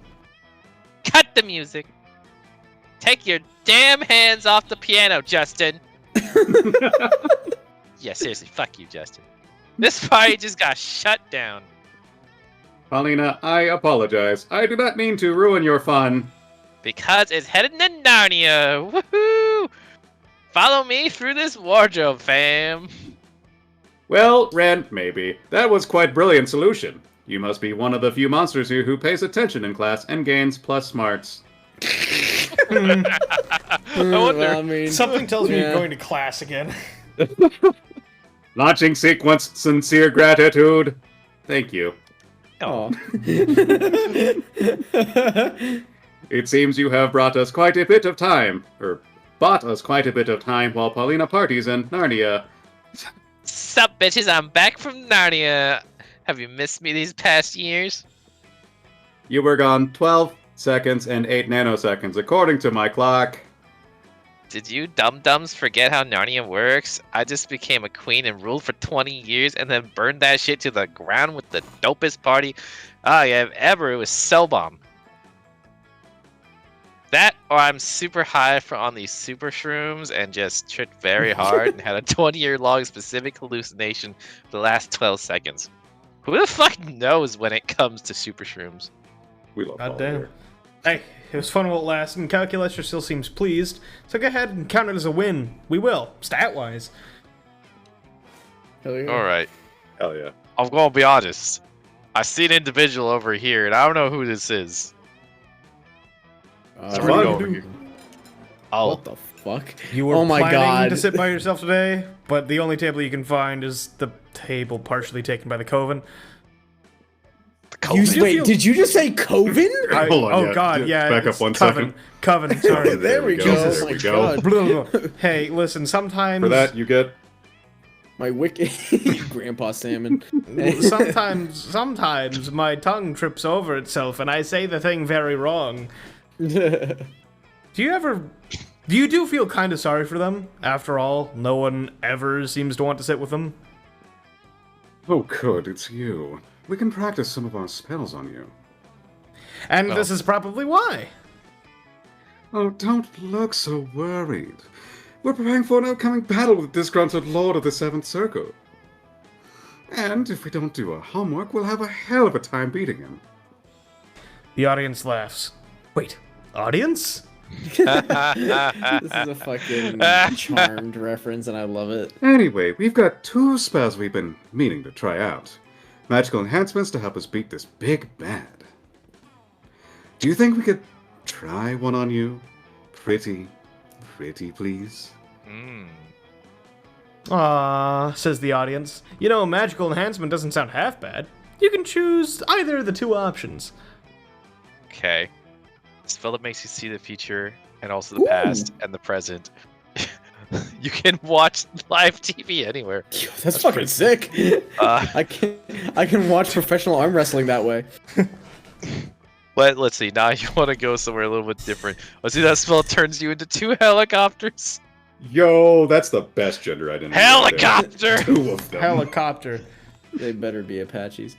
Cut the music. Take your damn hands off the piano, Justin. Yeah, seriously, fuck you, Justin. This party just got shut down. Paulina, I apologize. I do not mean to ruin your fun. Because it's headed to Narnia. Woohoo! Follow me through this wardrobe, fam. Well, Ren, maybe. That was quite brilliant solution. You must be one of the few monsters here who pays attention in class and gains plus smarts. I wonder. I mean, Something tells me yeah. you're going to class again. Launching sequence, sincere gratitude. Thank you. Oh. It seems you have brought us quite a bit of time, bought us quite a bit of time while Paulina parties in Narnia. Sup, bitches? I'm back from Narnia. Have you missed me these past years? You were gone 12 seconds and 8 nanoseconds, according to my clock. Did you dum-dums forget how Narnia works? I just became a queen and ruled for 20 years and then burned that shit to the ground with the dopest party I have ever. It was so bomb. That, or I'm super high on these super shrooms and just tripped very hard and had a 20-year-long specific hallucination for the last 12 seconds. Who the fuck knows when it comes to super shrooms? We love God Paul damn. here. Hey, it was fun while it lasted, and Calculator still seems pleased, so go ahead and count it as a win. We will, stat-wise. Hell yeah. Alright, Hell yeah. I'm gonna be honest. I see an individual over here, and I don't know who this is. So we're gonna go over here. Oh, What the fuck? You were Oh my planning God. to sit by yourself today, but the only table you can find is the table partially taken by the Coven. Did you just say Coven? Hold on, oh yeah, god, yeah. back up it's 1 Coven. second. Coven, sorry. There we go. There Oh we my go. God. Blah, blah, blah. Hey, listen, sometimes For that, you get... My wicked Grandpa Salmon. sometimes my tongue trips over itself and I say the thing very wrong. Do you feel kind of sorry for them? After all, no one ever seems to want to sit with them. Oh, good, it's you. We can practice some of our spells on you. And this is probably why. Oh, don't look so worried. We're preparing for an upcoming battle with the disgruntled Lord of the Seventh Circle. And if we don't do our homework, we'll have a hell of a time beating him. The audience laughs. Wait, audience? This is a fucking Charmed reference, and I love it. Anyway, we've got 2 spells we've been meaning to try out. Magical enhancements to help us beat this big bad. Do you think we could try one on you? Pretty please? Aww, says the audience. You know, magical enhancement doesn't sound half bad. You can choose either of the 2 options. okay. Spell that makes you see the future and also the past and the present. You can watch live TV anywhere. Yo, that's fucking sick. I can watch professional arm wrestling that way. Let's see. Now you want to go somewhere a little bit different. Let's see. That spell turns you into 2 helicopters. Yo, that's the best gender identity. Helicopter. 2 of them. Helicopter. They better be Apaches.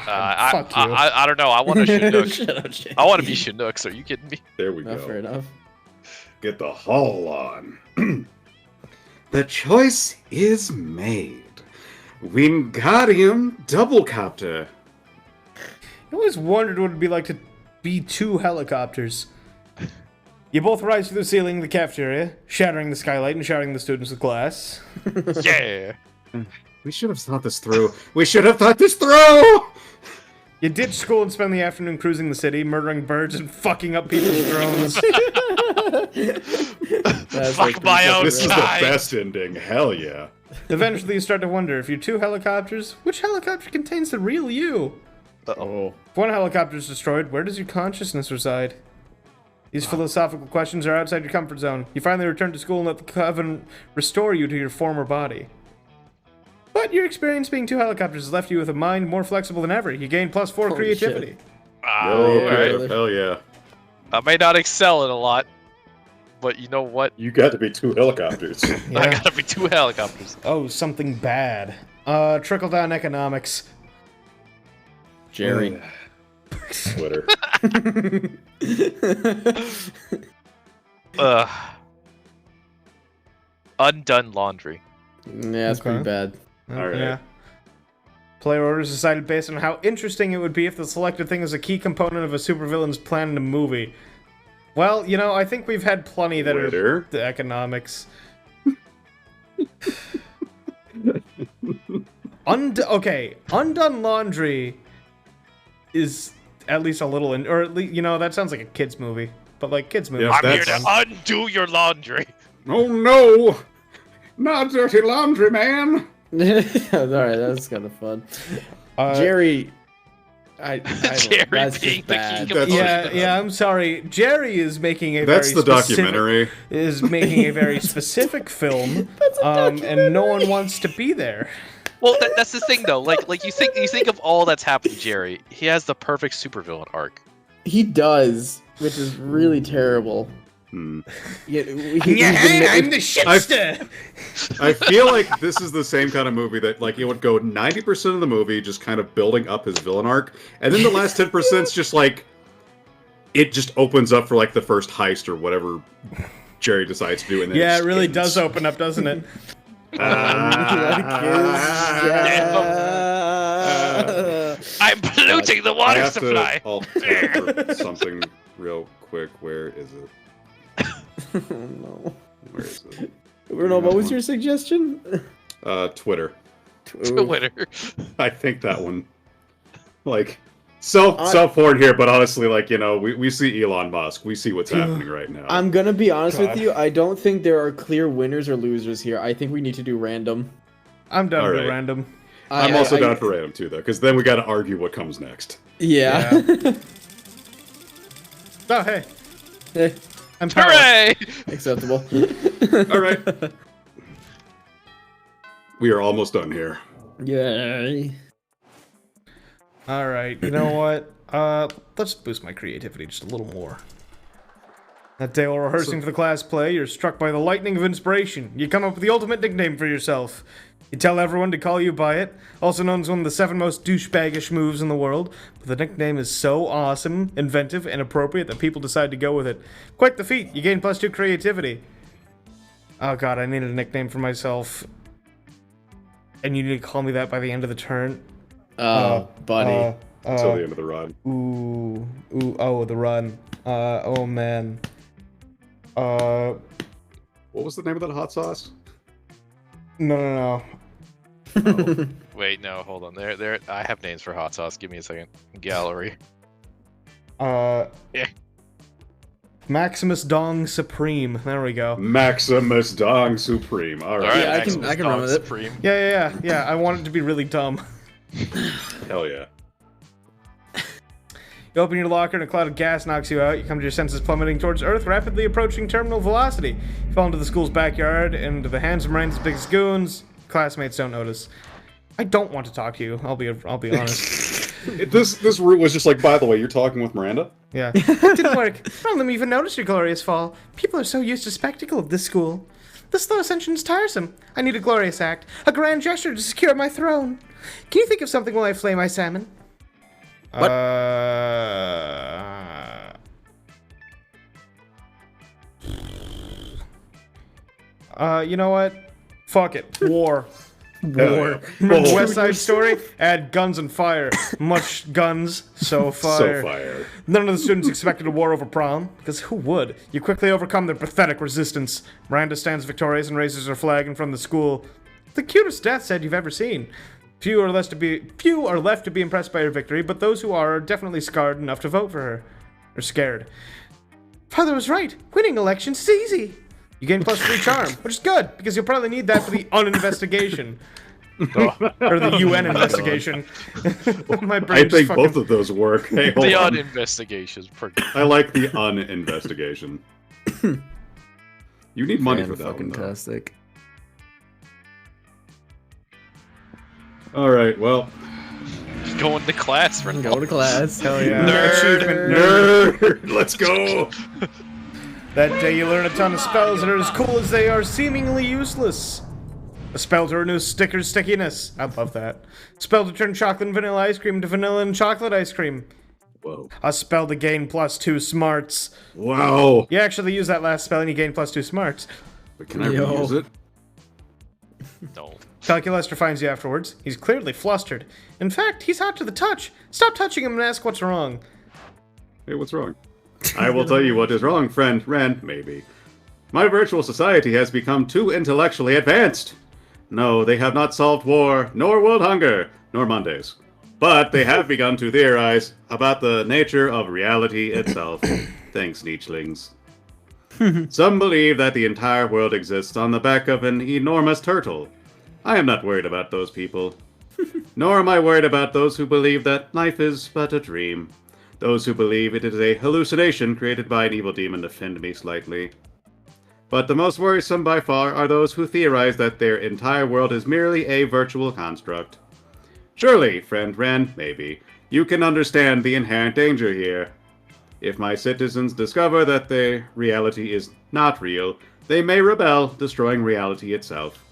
Fuck you. I don't know. I want to Chinook. Shut up, Jay. I want to be Chinook. So are you kidding me? There we Oh, go. fair enough. get the haul on. The choice is made. Wingardium Doublecopter. I always wondered what it'd be like to be two helicopters. You both rise to the ceiling of the cafeteria, shattering the skylight and shouting the students with glass. Yeah. We should have thought this through. We should have thought this through! You ditch school and spend the afternoon cruising the city, murdering birds and fucking up people's drones. Fuck my own This is the kind. best ending. Hell yeah. Eventually you start to wonder, if you're two helicopters, which helicopter contains the real you? Oh. If one helicopter is destroyed, where does your consciousness reside? These philosophical questions are outside your comfort zone. You finally return to school and let the coven restore you to your former body. But your experience being two helicopters has left you with a mind more flexible than ever. You gain +4 Holy creativity. shit. Oh, Alright. hell yeah. I may not excel in a lot, but you know what? You got to be two helicopters. I Yeah. gotta be two helicopters. Oh, something bad. Trickle-down economics. Jerry. Twitter. Ugh. Undone laundry. Yeah, that's Okay. pretty bad. Alright. Yeah. Player orders decided based on how interesting it would be if the selected thing is a key component of a supervillain's plan in a movie. Well, you know, I think we've had plenty that are Twitter. the economics. Okay, Undone Laundry is at least a little, or at least, you know, that sounds like a kid's movie. But like kids' movie. Yeah, I'm here that's- to undo your laundry. Oh no! Not dirty laundry, man! Alright, that's kind of fun. Jerry. I Jerry that's being just the bad. key That's- Yeah, I'm sorry. Jerry is making a That's very the specific, documentary. is making a very specific film, and no one wants to be there. Well, that's the thing though. Like you think of all that's happened to Jerry. He has the perfect supervillain arc. He does, which is really terrible. Hmm. Yeah, I'm the shipster. I feel like this is the same kind of movie that, like, it would go 90% of the movie just kind of building up his villain arc, and then the last 10% is just like, it just opens up for, like, the first heist or whatever Jerry decides to do, and then Yeah, just it really ends. does open up, doesn't it? I'm polluting the I water have supply. to alter something real quick. Where is it? Oh, no. Where is it? Bruno, what was your suggestion? Twitter. Twitter. I think that one. Like, self-porn here, but honestly, like, you know, we see Elon Musk. We see what's happening right now. I'm gonna be honest God. with you. I don't think there are clear winners or losers here. I think we need to do random. I'm done with Alright. random. I'm also down for random, too, though, because then we gotta argue what comes next. Yeah. Oh, hey. Eh, I'm powerless. Hooray! acceptable. Alright. We are almost done here. Yay. Alright, you know what? Let's boost my creativity just a little more. That day while rehearsing for the class play, you're struck by the lightning of inspiration. You come up with the ultimate nickname for yourself. You tell everyone to call you by it, also known as one of the 7 most douchebaggish moves in the world, but the nickname is so awesome, inventive, and appropriate that people decide to go with it. Quite the feat, you gain +2 creativity. Oh god, I needed a nickname for myself. And you need to call me that by the end of the turn. Oh, buddy. Until the end of the run. Oh, the run. Oh man. What was the name of that hot sauce? No. Wait, no, hold on. There. I have names for hot sauce. Give me a second. Gallery. Yeah. Maximus Dong Supreme. There we go. Maximus Dong Supreme. All Alright. right, Yeah, I Maximus can Dog run with it. Supreme. Yeah. I want it to be really dumb. Hell yeah. You open your locker and a cloud of gas knocks you out. You come to your senses plummeting towards Earth, rapidly approaching terminal velocity. You fall into the school's backyard, into the hands of Morane's biggest goons. Classmates don't notice. I don't want to talk to you. I'll be honest. This route was just like, by the way, you're talking with Miranda? Yeah. It didn't work. None of them even noticed your glorious fall. People are so used to spectacle of this school. The slow ascension is tiresome. I need a glorious act. A grand gesture to secure my throne. Can you think of something while I flay my salmon? What? You know what? Fuck it. War. War. Remember West Side Story? Add guns and fire. Much guns, so fire. So fire. None of the students expected a war over prom, because who would? You quickly overcome their pathetic resistance. Miranda stands victorious and raises her flag in front of the school. The cutest death set you've ever seen. Few are left to be impressed by her victory, but those who are definitely scarred enough to vote for her. Or scared. Father was right. Winning elections is easy. You gain +3 charm, which is good, because you'll probably need that for the uninvestigation. Or the UN investigation. My I brain think just both of those work. Hey, hold The on. uninvestigation is pretty. I like the uninvestigation. You need money for that one, though. Fantastic. All right, well. Going to class right now. Go to class. Hell yeah. Nerd. Achievement nerd. Nerd, let's go. That day you learn a ton of spells that are as cool as they are seemingly useless. A spell to renew sticker stickiness. I love that. Spell to turn chocolate and vanilla ice cream to vanilla and chocolate ice cream. Whoa. A spell to gain +2 smarts. Wow. You actually use that last spell and you gain +2 smarts. But can I Yo. reuse it? No. Calculester finds you afterwards. He's clearly flustered. In fact, he's hot to the touch. Stop touching him and ask what's wrong. Hey, what's wrong? I will tell you what is wrong, friend Ren, maybe. My virtual society has become too intellectually advanced. No, they have not solved war, nor world hunger, nor Mondays. But they have begun to theorize about the nature of reality itself. Thanks, Nietzschlings. Some believe that the entire world exists on the back of an enormous turtle. I am not worried about those people. Nor am I worried about those who believe that life is but a dream. Those who believe it is a hallucination created by an evil demon offend me slightly. But the most worrisome by far are those who theorize that their entire world is merely a virtual construct. Surely, friend Ren, maybe, you can understand the inherent danger here. If my citizens discover that their reality is not real, they may rebel, destroying reality itself.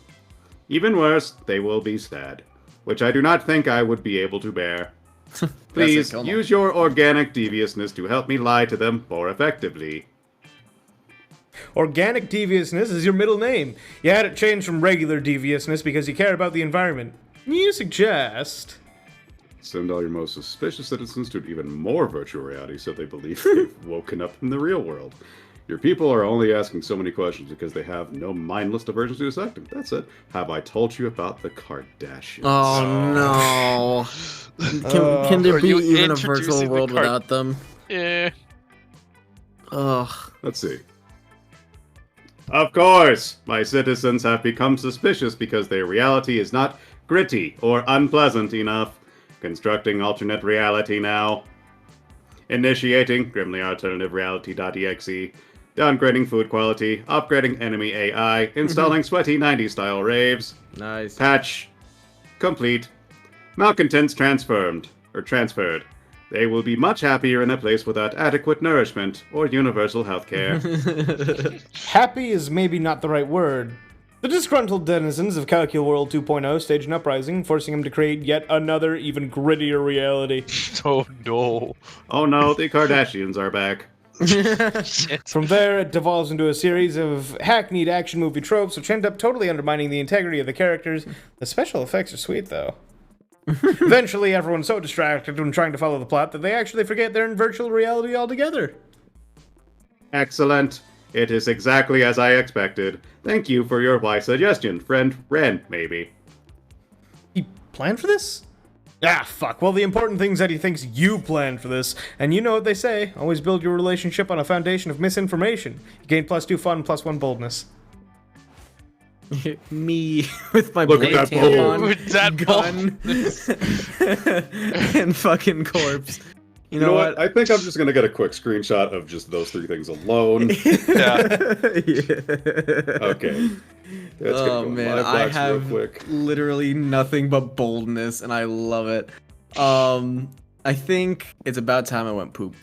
Even worse, they will be sad, which I do not think I would be able to bear. Please, kill them. use your organic deviousness to help me lie to them more effectively. Organic deviousness is your middle name. You had it changed from regular deviousness because you care about the environment. You suggest... Send all your most suspicious citizens to an even more virtual reality so they believe they've woken up in the real world. Your people are only asking so many questions because they have no mindless diversions to dissect them. That's it. Have I told you about the Kardashians? Oh no. Can there Are be you even a introducing virtual the world without them? Yeah. Ugh. Let's see. Of course, my citizens have become suspicious because their reality is not gritty or unpleasant enough. Constructing alternate reality now. Initiating grimly alternative reality.exe. Downgrading food quality. Upgrading enemy AI. Installing sweaty 90s style raves. Nice. Patch complete. Malcontents transferred. They will be much happier in a place without adequate nourishment or universal healthcare. Happy is maybe not the right word. The disgruntled denizens of Calcul World 2.0 stage an uprising, forcing him to create yet another, even grittier reality. Oh no. Oh no, the Kardashians are back. Shit. From there, it devolves into a series of hackneyed action movie tropes, which end up totally undermining the integrity of the characters. The special effects are sweet, though. Eventually, everyone's so distracted when trying to follow the plot that they actually forget they're in virtual reality altogether. Excellent. It is exactly as I expected. Thank you for your wise suggestion, friend Ren, maybe. He planned for this? Ah, fuck. Well, the important thing is that he thinks you planned for this. And you know what they say. Always build your relationship on a foundation of misinformation. You gain +2 fun, +1 boldness. Me with my Look at blade that bowl. tampon, With that gun, and fucking corpse. You know what? I think I'm just gonna get a quick screenshot of just those three things alone. Yeah. Okay. That's gonna Oh go man, live I box have real quick. literally nothing but boldness, and I love it. I think it's about time I went poop.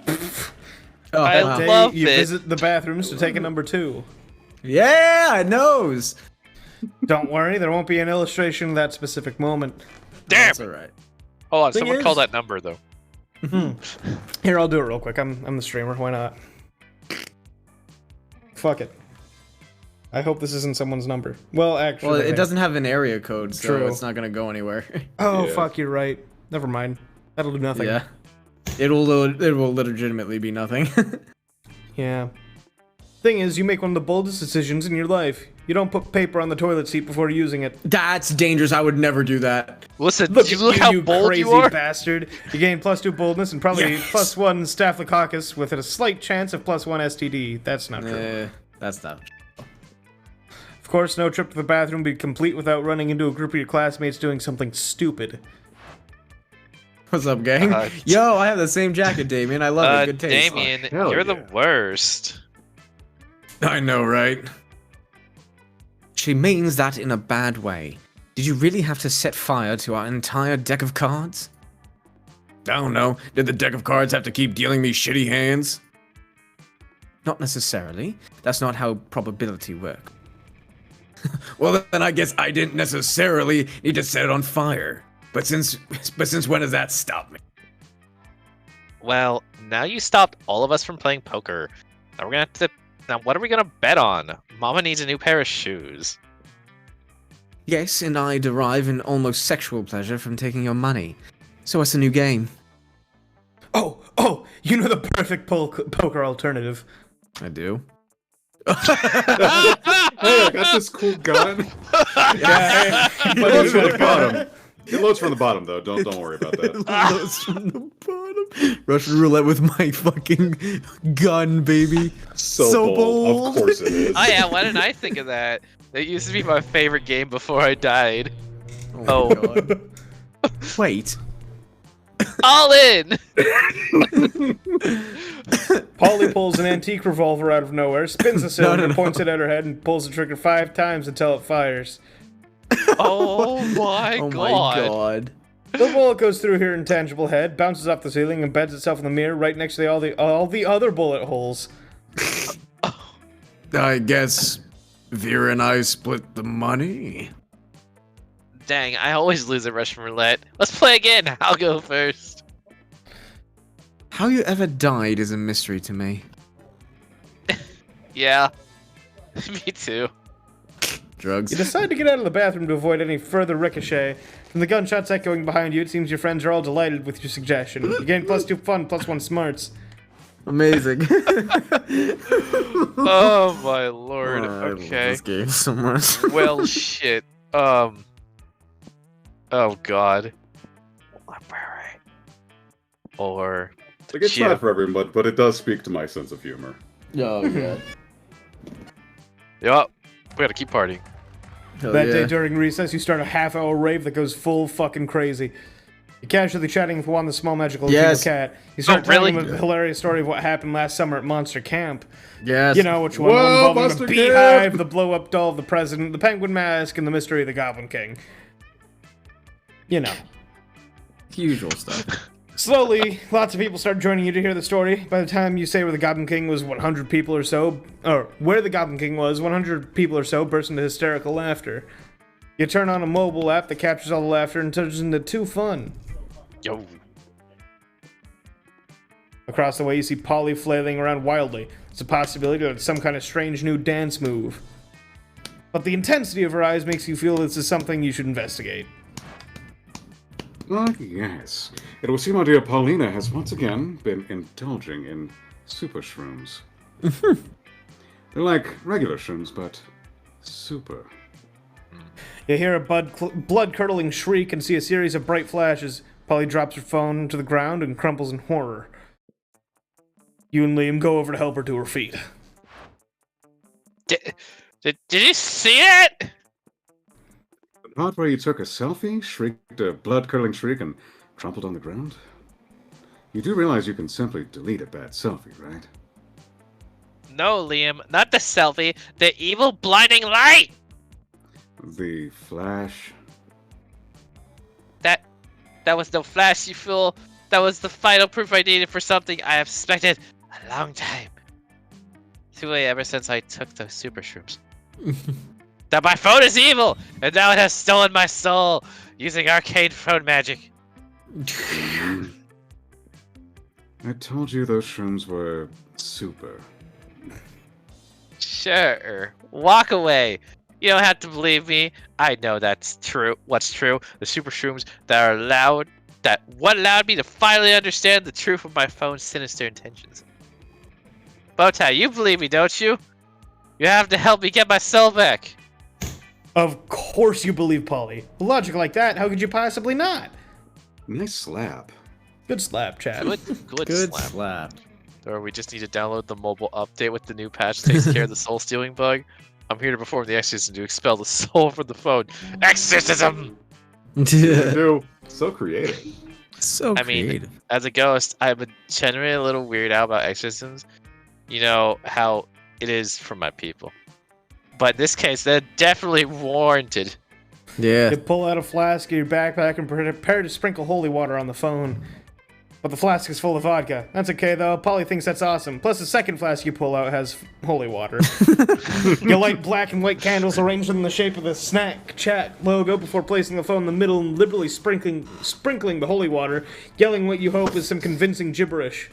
Oh, I wow. Day love you it. visit the bathrooms to take a number 2. Yeah, nose. Don't worry, there won't be an illustration of that specific moment. Damn. That's all right. Hold on, Thing someone is- call that number though. Here, I'll do it real quick. I'm the streamer. Why not? Fuck it. I hope this isn't someone's number. Well, actually. Well, it doesn't have an area code, so True. it's not gonna go anywhere. Oh, Yeah. fuck, you're right. Never mind. That'll do nothing. Yeah. It will legitimately be nothing. Yeah. Thing is, you make one of the boldest decisions in your life. You don't put paper on the toilet seat before using it. That's dangerous. I would never do that. Listen, Look you at look you, how you bold crazy you are. bastard. You gain +2 boldness and probably Yes. +1 staphylococcus with a slight chance of +1 STD. That's not true. That's not. Of course, no trip to the bathroom would be complete without running into a group of your classmates doing something stupid. What's up, gang? Yo, I have the same jacket, Damien. I love it. Good taste. Damien, hell you're yeah. the worst. I know, right? She means that in a bad way. Did you really have to set fire to our entire deck of cards? I don't know. Did the deck of cards have to keep dealing me shitty hands? Not necessarily. That's not how probability works. Well, then I guess I didn't necessarily need to set it on fire. But since when does that stop me? Well, now you stopped all of us from playing poker. Now we're gonna have to. Now, what are we gonna bet on? Mama needs a new pair of shoes. Yes, and I derive an almost sexual pleasure from taking your money. So what's the new game? Oh, you know the perfect poker alternative. I do. Hey, I got this cool gun. Yeah, It loads from the bottom. It loads from the bottom, though. Don't worry about that. Loads from the bottom. Russian roulette with my fucking gun, baby. So bold. Of course it is. Oh yeah, why didn't I think of that? That used to be my favorite game before I died. Oh, my God. Wait. All in! Polly pulls an antique revolver out of nowhere, spins the cylinder, points it at her head, and pulls the trigger 5 times until it fires. Oh my Oh god. my God. The bullet goes through her intangible head, bounces off the ceiling, and embeds itself in the mirror right next to all the other bullet holes. I guess Vera and I split the money. Dang, I always lose at Russian roulette. Let's play again. I'll go first. How you ever died is a mystery to me. Yeah. Me too. Drugs. You decide to get out of the bathroom to avoid any further ricochet. From the gunshots echoing behind you, it seems your friends are all delighted with your suggestion. You gain +2 fun, +1 smarts. Amazing. Oh my lord. I love Okay. this game so much. Well, shit. Oh god. Library. Or Like, it's Yeah. not for everyone, but it does speak to my sense of humor. Oh, yeah. Yup. We gotta keep partying. That day during recess, you start a half-hour rave that goes full fucking crazy. You're casually chatting with Juan the small magical Yes. cat. You start Oh, really? telling him a hilarious story of what happened last summer at Monster Camp. Yes. You know which one? Whoa, One involving Monster the Camp! beehive, the blow-up doll of the president, the penguin mask, and the mystery of the Goblin King. You know. Usual stuff. Slowly, lots of people start joining you to hear the story. By the time you say where the Goblin King was 100 people or so, or where the Goblin King was, 100 people or so burst into hysterical laughter. You turn on a mobile app that captures all the laughter and turns into 2 fun. Yo. Across the way, you see Polly flailing around wildly. It's a possibility that it's some kind of strange new dance move. But the intensity of her eyes makes you feel this is something you should investigate. Ah, yes. It will seem our dear Paulina has once again been indulging in super shrooms. They're like regular shrooms, but super. You hear a blood-curdling shriek and see a series of bright flashes. Polly drops her phone to the ground and crumples in horror. You and Liam go over to help her to her feet. Did you see it? The part where you took a selfie, shrieked a blood-curdling shriek, and crumpled on the ground? You do realize you can simply delete a bad selfie, right? No, Liam, not the selfie. The evil blinding light. The flash. That was no flash, you fool. That was the final proof I needed for something I have suspected a long time. 2A ever since I took those super shrooms. That my phone is evil, and now it has stolen my soul using arcane phone magic. I told you those shrooms were super. Sure. Walk away. You don't have to believe me. I know that's true. What's true? The super shrooms that are allowed. What allowed me to finally understand the truth of my phone's sinister intentions. Bowtie, you believe me, don't you? You have to help me get my soul back. Of course you believe Polly. With logic like that, how could you possibly not? Nice slap. Good slap, Chad. Good Good slap. slap. Or we just need to download the mobile update with the new patch that takes care of the soul stealing bug. I'm here to perform the exorcism to expel the soul from the phone. Exorcism! Do so creative. So I mean, creative. as a ghost, I'm generally a little weirded out about exorcisms. You know how it is for my people. But in this case, they're definitely warranted. Yeah. You pull out a flask in your backpack and prepare to sprinkle holy water on the phone. But the flask is full of vodka. That's okay though, Polly thinks that's awesome. Plus the second flask you pull out has holy water. You light black and white candles arranged in the shape of the snack chat logo before placing the phone in the middle and liberally sprinkling the holy water, yelling what you hope is some convincing gibberish.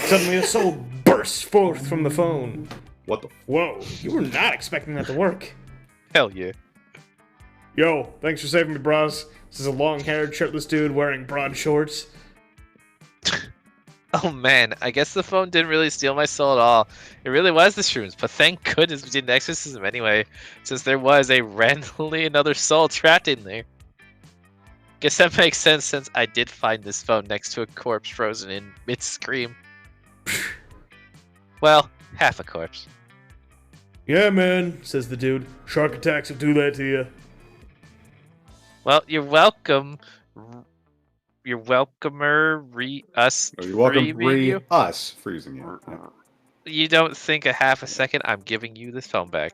Suddenly a soul bursts forth from the phone. What the? Whoa, you were not expecting that to work. Hell yeah. Yo, thanks for saving me, bros. This is a long-haired, shirtless dude wearing broad shorts. Oh man, I guess the phone didn't really steal my soul at all. It really was the shrooms, but thank goodness we did an exorcism anyway, since there was randomly another soul trapped in there. Guess that makes sense since I did find this phone next to a corpse frozen in mid-scream. Well, half a corpse. Yeah, man, says the dude. Shark attacks will do that to you. Well, you're welcome. You're welcomer us. You're welcome. freezing you. Us freezing you. Yeah. You don't think a half a second I'm giving you this phone back.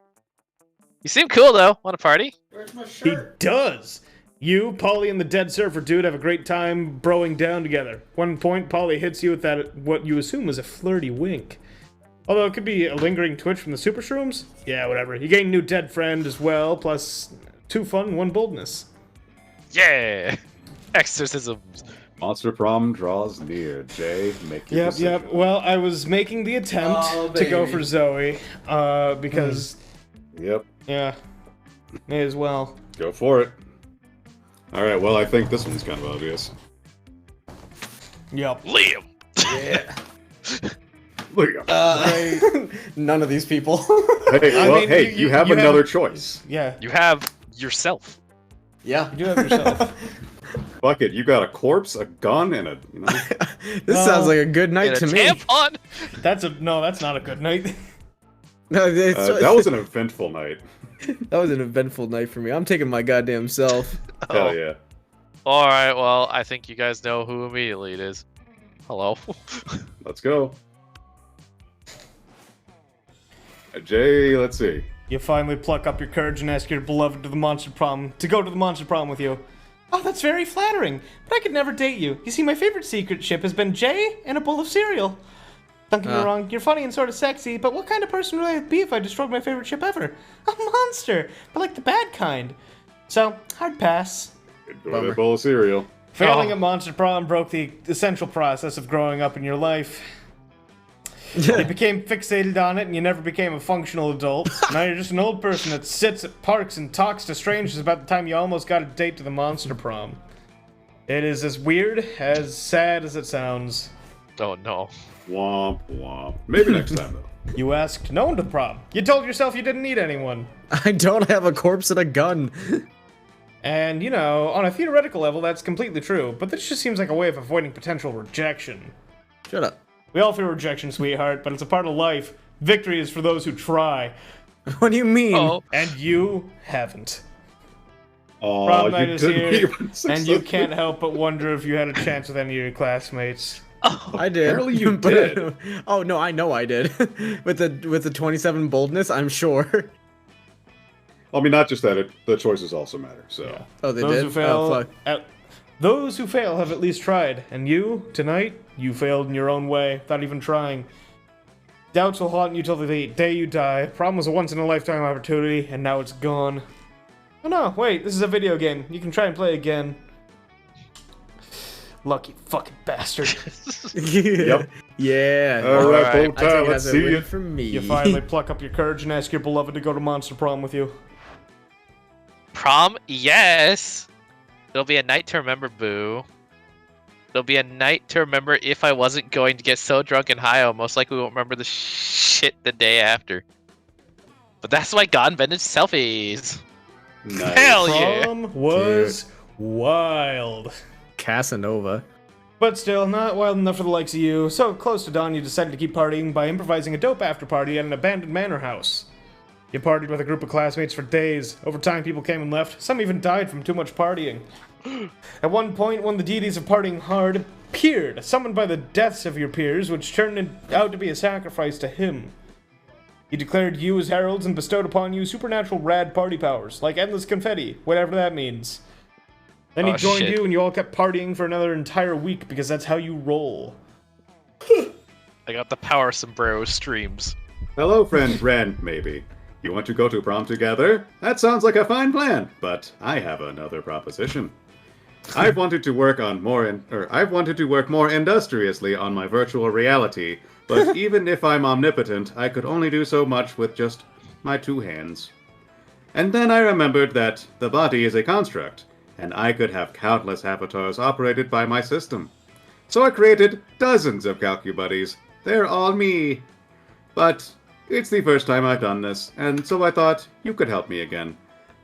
You seem cool though. Want a party? He does! You, Polly, and the dead surfer dude have a great time broing down together. One point, Polly hits you with that what you assume is a flirty wink. Although it could be a lingering twitch from the super shrooms? Yeah, whatever. You gain a new dead friend as well, plus 2 fun, 1 boldness. Yeah! Exorcisms. Monster prom draws near. Jay, make your decision. Yep. Well, I was making the attempt to go for Zoe, because, Yep. yeah, may as well. Go for it. All right. Well, I think this one's kind of obvious. Yep. Liam! Yeah. Look at None of these people. Hey, I well, mean, hey, you have you another choice. Yeah, You have yourself. Yeah. you do have yourself. Fuck it, you got a corpse, a gun, and a. You know, This sounds like a good night And to a me. tampon! That's not a good night. No, that was an eventful night. that was an eventful night for me. I'm taking my goddamn self. Hell yeah. Alright, well, I think you guys know who immediately it is. Hello. Let's go. Jay, let's see. You finally pluck up your courage and ask your beloved to the monster prom to go to the monster prom with you. Oh, that's very flattering, but I could never date you. You see, my favorite secret ship has been Jay and a bowl of cereal. Don't get me wrong, you're funny and sort of sexy, but what kind of person would I be if I destroyed my favorite ship ever? A monster, but like the bad kind. So, hard pass. Enjoy that bowl of cereal. Failing at monster prom broke the essential process of growing up in your life. You became fixated on it and you never became a functional adult. Now you're just an old person that sits at parks and talks to strangers about the time you almost got a date to the monster prom. It is as weird, as sad as it sounds. Oh no. Womp womp. Maybe next time though. You asked no one to the prom. You told yourself you didn't need anyone. I don't have a corpse and a gun. And, you know, on a theoretical level, that's completely true, but this just seems like a way of avoiding potential rejection. Shut up. We all fear rejection, sweetheart, but it's a part of life. Victory is for those who try. What do you mean? Oh. And you haven't. Oh, Prom you night is didn't here, even and you successfully- can't help but wonder if you had a chance with any of your classmates. I did. Apparently you But- did. Oh no, I know I did. with the 27 boldness, I'm sure. I mean, not just that. The choices also matter. So. Oh, they Those did. who fail, Oh, fuck. those who fail have at least tried, and you tonight, you failed in your own way, without even trying. Doubts will haunt you till the day you die. Prom was a once-in-a-lifetime opportunity, and now it's gone. Oh no, wait, this is a video game. You can try and play again. Lucky fucking bastard. Yep. Yeah. All right, Alright. Boltar, I take it let's as a see win you. for me. You finally pluck up your courage and ask your beloved to go to Monster Prom with you. Prom? Yes. It'll be a night to remember, Boo. It'll be a night to remember if I wasn't going to get so drunk and high, I most likely won't remember the shit the day after. But that's why God invented selfies. Nice. Hell yeah. Prom was wild. Casanova. But still, not wild enough for the likes of you. So close to dawn, you decided to keep partying by improvising a dope after party at an abandoned manor house. You partied with a group of classmates for days. Over time, people came and left. Some even died from too much partying. At one point, one of the deities of partying hard appeared, summoned by the deaths of your peers, which turned out to be a sacrifice to him. He declared you as heralds and bestowed upon you supernatural rad party powers, like endless confetti, whatever that means. Then he Oh, joined shit. you and you all kept partying for another entire week because that's how you roll. I got the power sombrero streams. Hello, friend Ren, maybe. You want to go to prom together? That sounds like a fine plan, but I have another proposition. I've wanted to work more industriously on my virtual reality, but even if I'm omnipotent, I could only do so much with just my 2 hands. And then I remembered that the body is a construct, and I could have countless avatars operated by my system. So I created dozens of CalcuBuddies. They're all me. But it's the first time I've done this, and so I thought you could help me again.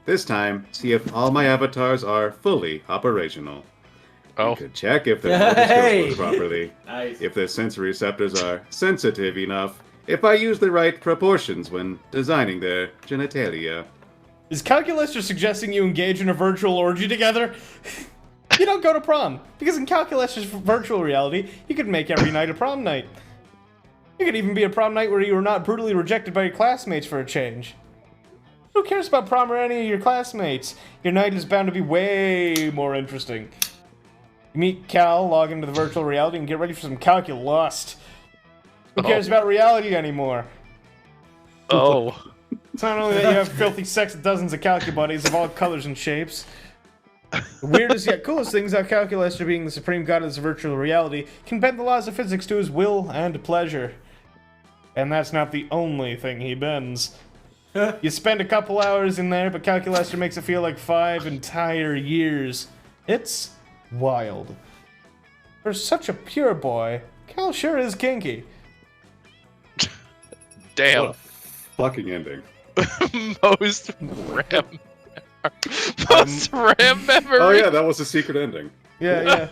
This time, see if all my avatars are fully operational. Oh. You could check if their motor skills Hey! work properly, Nice. if their sensory receptors are sensitive enough, if I use the right proportions when designing their genitalia. Is Calculester suggesting you engage in a virtual orgy together? You don't go to prom, because in Calculester's virtual reality, you could make every night a prom night. It could even be a prom night where you were not brutally rejected by your classmates for a change. Who cares about prom or any of your classmates? Your night is bound to be way more interesting. You meet Cal, log into the virtual reality, and get ready for some calculust. Who cares about reality anymore? Oh. It's not only that you have filthy sex with dozens of CalcuBuddies of all colors and shapes. The weirdest yet coolest thing is how Calculester, being the supreme god of this virtual reality, can bend the laws of physics to his will and pleasure. And that's not the only thing he bends. You spend a couple hours in there, but Calculester makes it feel like 5 entire years. It's wild. For such a pure boy, Cal sure is kinky. Damn. What a fucking ending. Most RAM. Most RAM memory. Oh yeah, that was the secret ending. Yeah.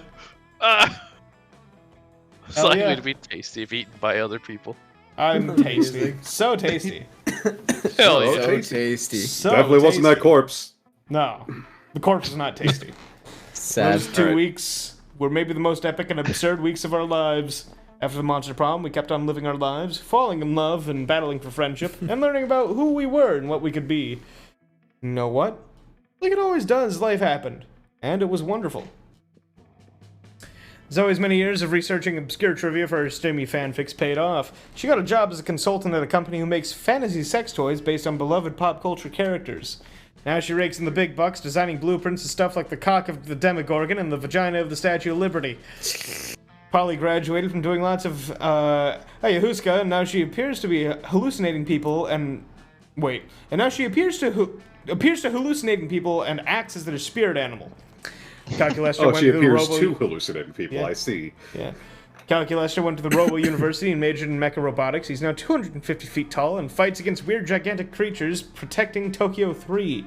It's Hell likely yeah. to be tasty if eaten by other people. I'm tasty. So tasty. Hell yeah. So tasty. So Definitely wasn't that tasty. corpse. No. The corpse is not tasty. Sad. Those 2 Alright. weeks were maybe the most epic and absurd weeks of our lives. After the Monster Prom, we kept on living our lives, falling in love and battling for friendship, and learning about who we were and what we could be. You know what? Like it always does, life happened. And it was wonderful. Zoe's many years of researching obscure trivia for her steamy fanfics paid off. She got a job as a consultant at a company who makes fantasy sex toys based on beloved pop culture characters. Now she rakes in the big bucks, designing blueprints of stuff like the cock of the Demogorgon and the vagina of the Statue of Liberty. Polly graduated from doing lots of ayahuasca, and now she appears to be hallucinating people and now she appears to hallucinating people and acts as their spirit animal. Calculester Oh, went she to the appears Robo. to hallucinating people, Yeah. I see. Yeah. Calculester went to the Robo University and majored in mecha robotics. He's now 250 feet tall and fights against weird gigantic creatures protecting Tokyo 3.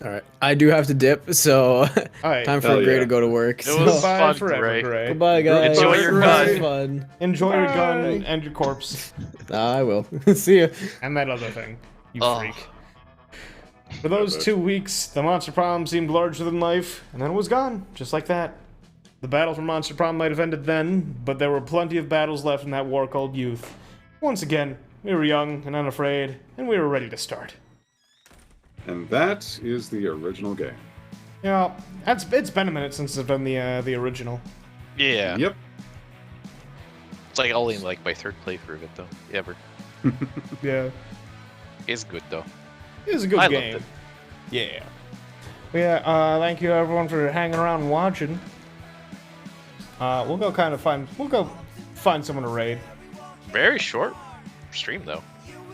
Alright. I do have to dip, so Alright. time for Hell Gray yeah. to go to work. It was So, Bye fun, forever, Gray. Gray. goodbye, guys. Enjoy your gun. It was fun. Enjoy your gun and your corpse. I will. See ya. And that other thing. You Oh. freak. For those 2 weeks, the Monster Prom seemed larger than life, and then it was gone, just like that. The battle for Monster Prom might have ended then, but there were plenty of battles left in that war called youth. Once again, we were young and unafraid, and we were ready to start. And that is the original game. Yeah, it's been a minute since I've done the original. Yeah. Yep. It's like only like my 3rd playthrough of it though. Ever. Yeah, It's good though. it was a good I loved game. it. Yeah. Yeah, thank you everyone for hanging around and watching. We'll go find someone to raid. Very short stream though.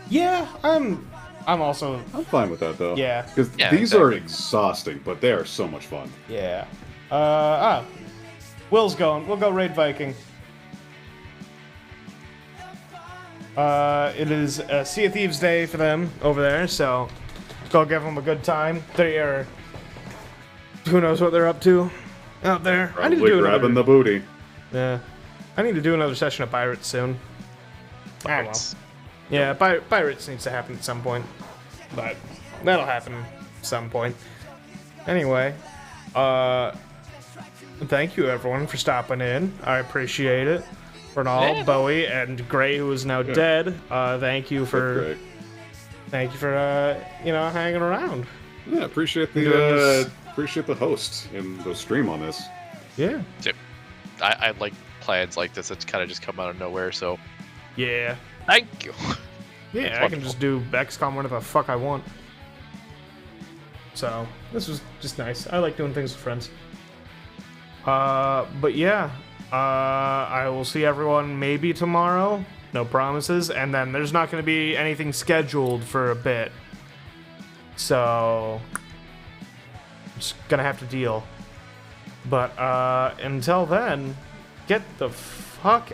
Yeah, I'm also. I'm fine with that though. Yeah. Because Yeah, these are exactly. exhausting, but they are so much fun. Yeah. Will's going. We'll go raid Viking. It is Sea of Thieves Day for them over there, so go give them a good time. They are. Who knows what they're up to out there? I need to Probably do grabbing another. the booty. Yeah. I need to do another session of Pirates soon. Ah, well. Pirates. Yeah, Pirates needs to happen at some point. But that'll happen at some point. Anyway, thank you everyone for stopping in. I appreciate it. Ronald, Yeah. Bowie, and Gray, who is now dead. Thank you for Great. hanging around. Yeah, appreciate Doing the host and the stream on this. Yeah. I like plans like this. It's kind of just come out of nowhere. So Yeah. thank you. Yeah, It's I can wonderful. just do XCOM whenever the fuck I want. So, this was just nice. I like doing things with friends. But yeah, I will see everyone maybe tomorrow. No promises. And then there's not going to be anything scheduled for a bit. So, I'm just going to have to deal. But until then, get the fuck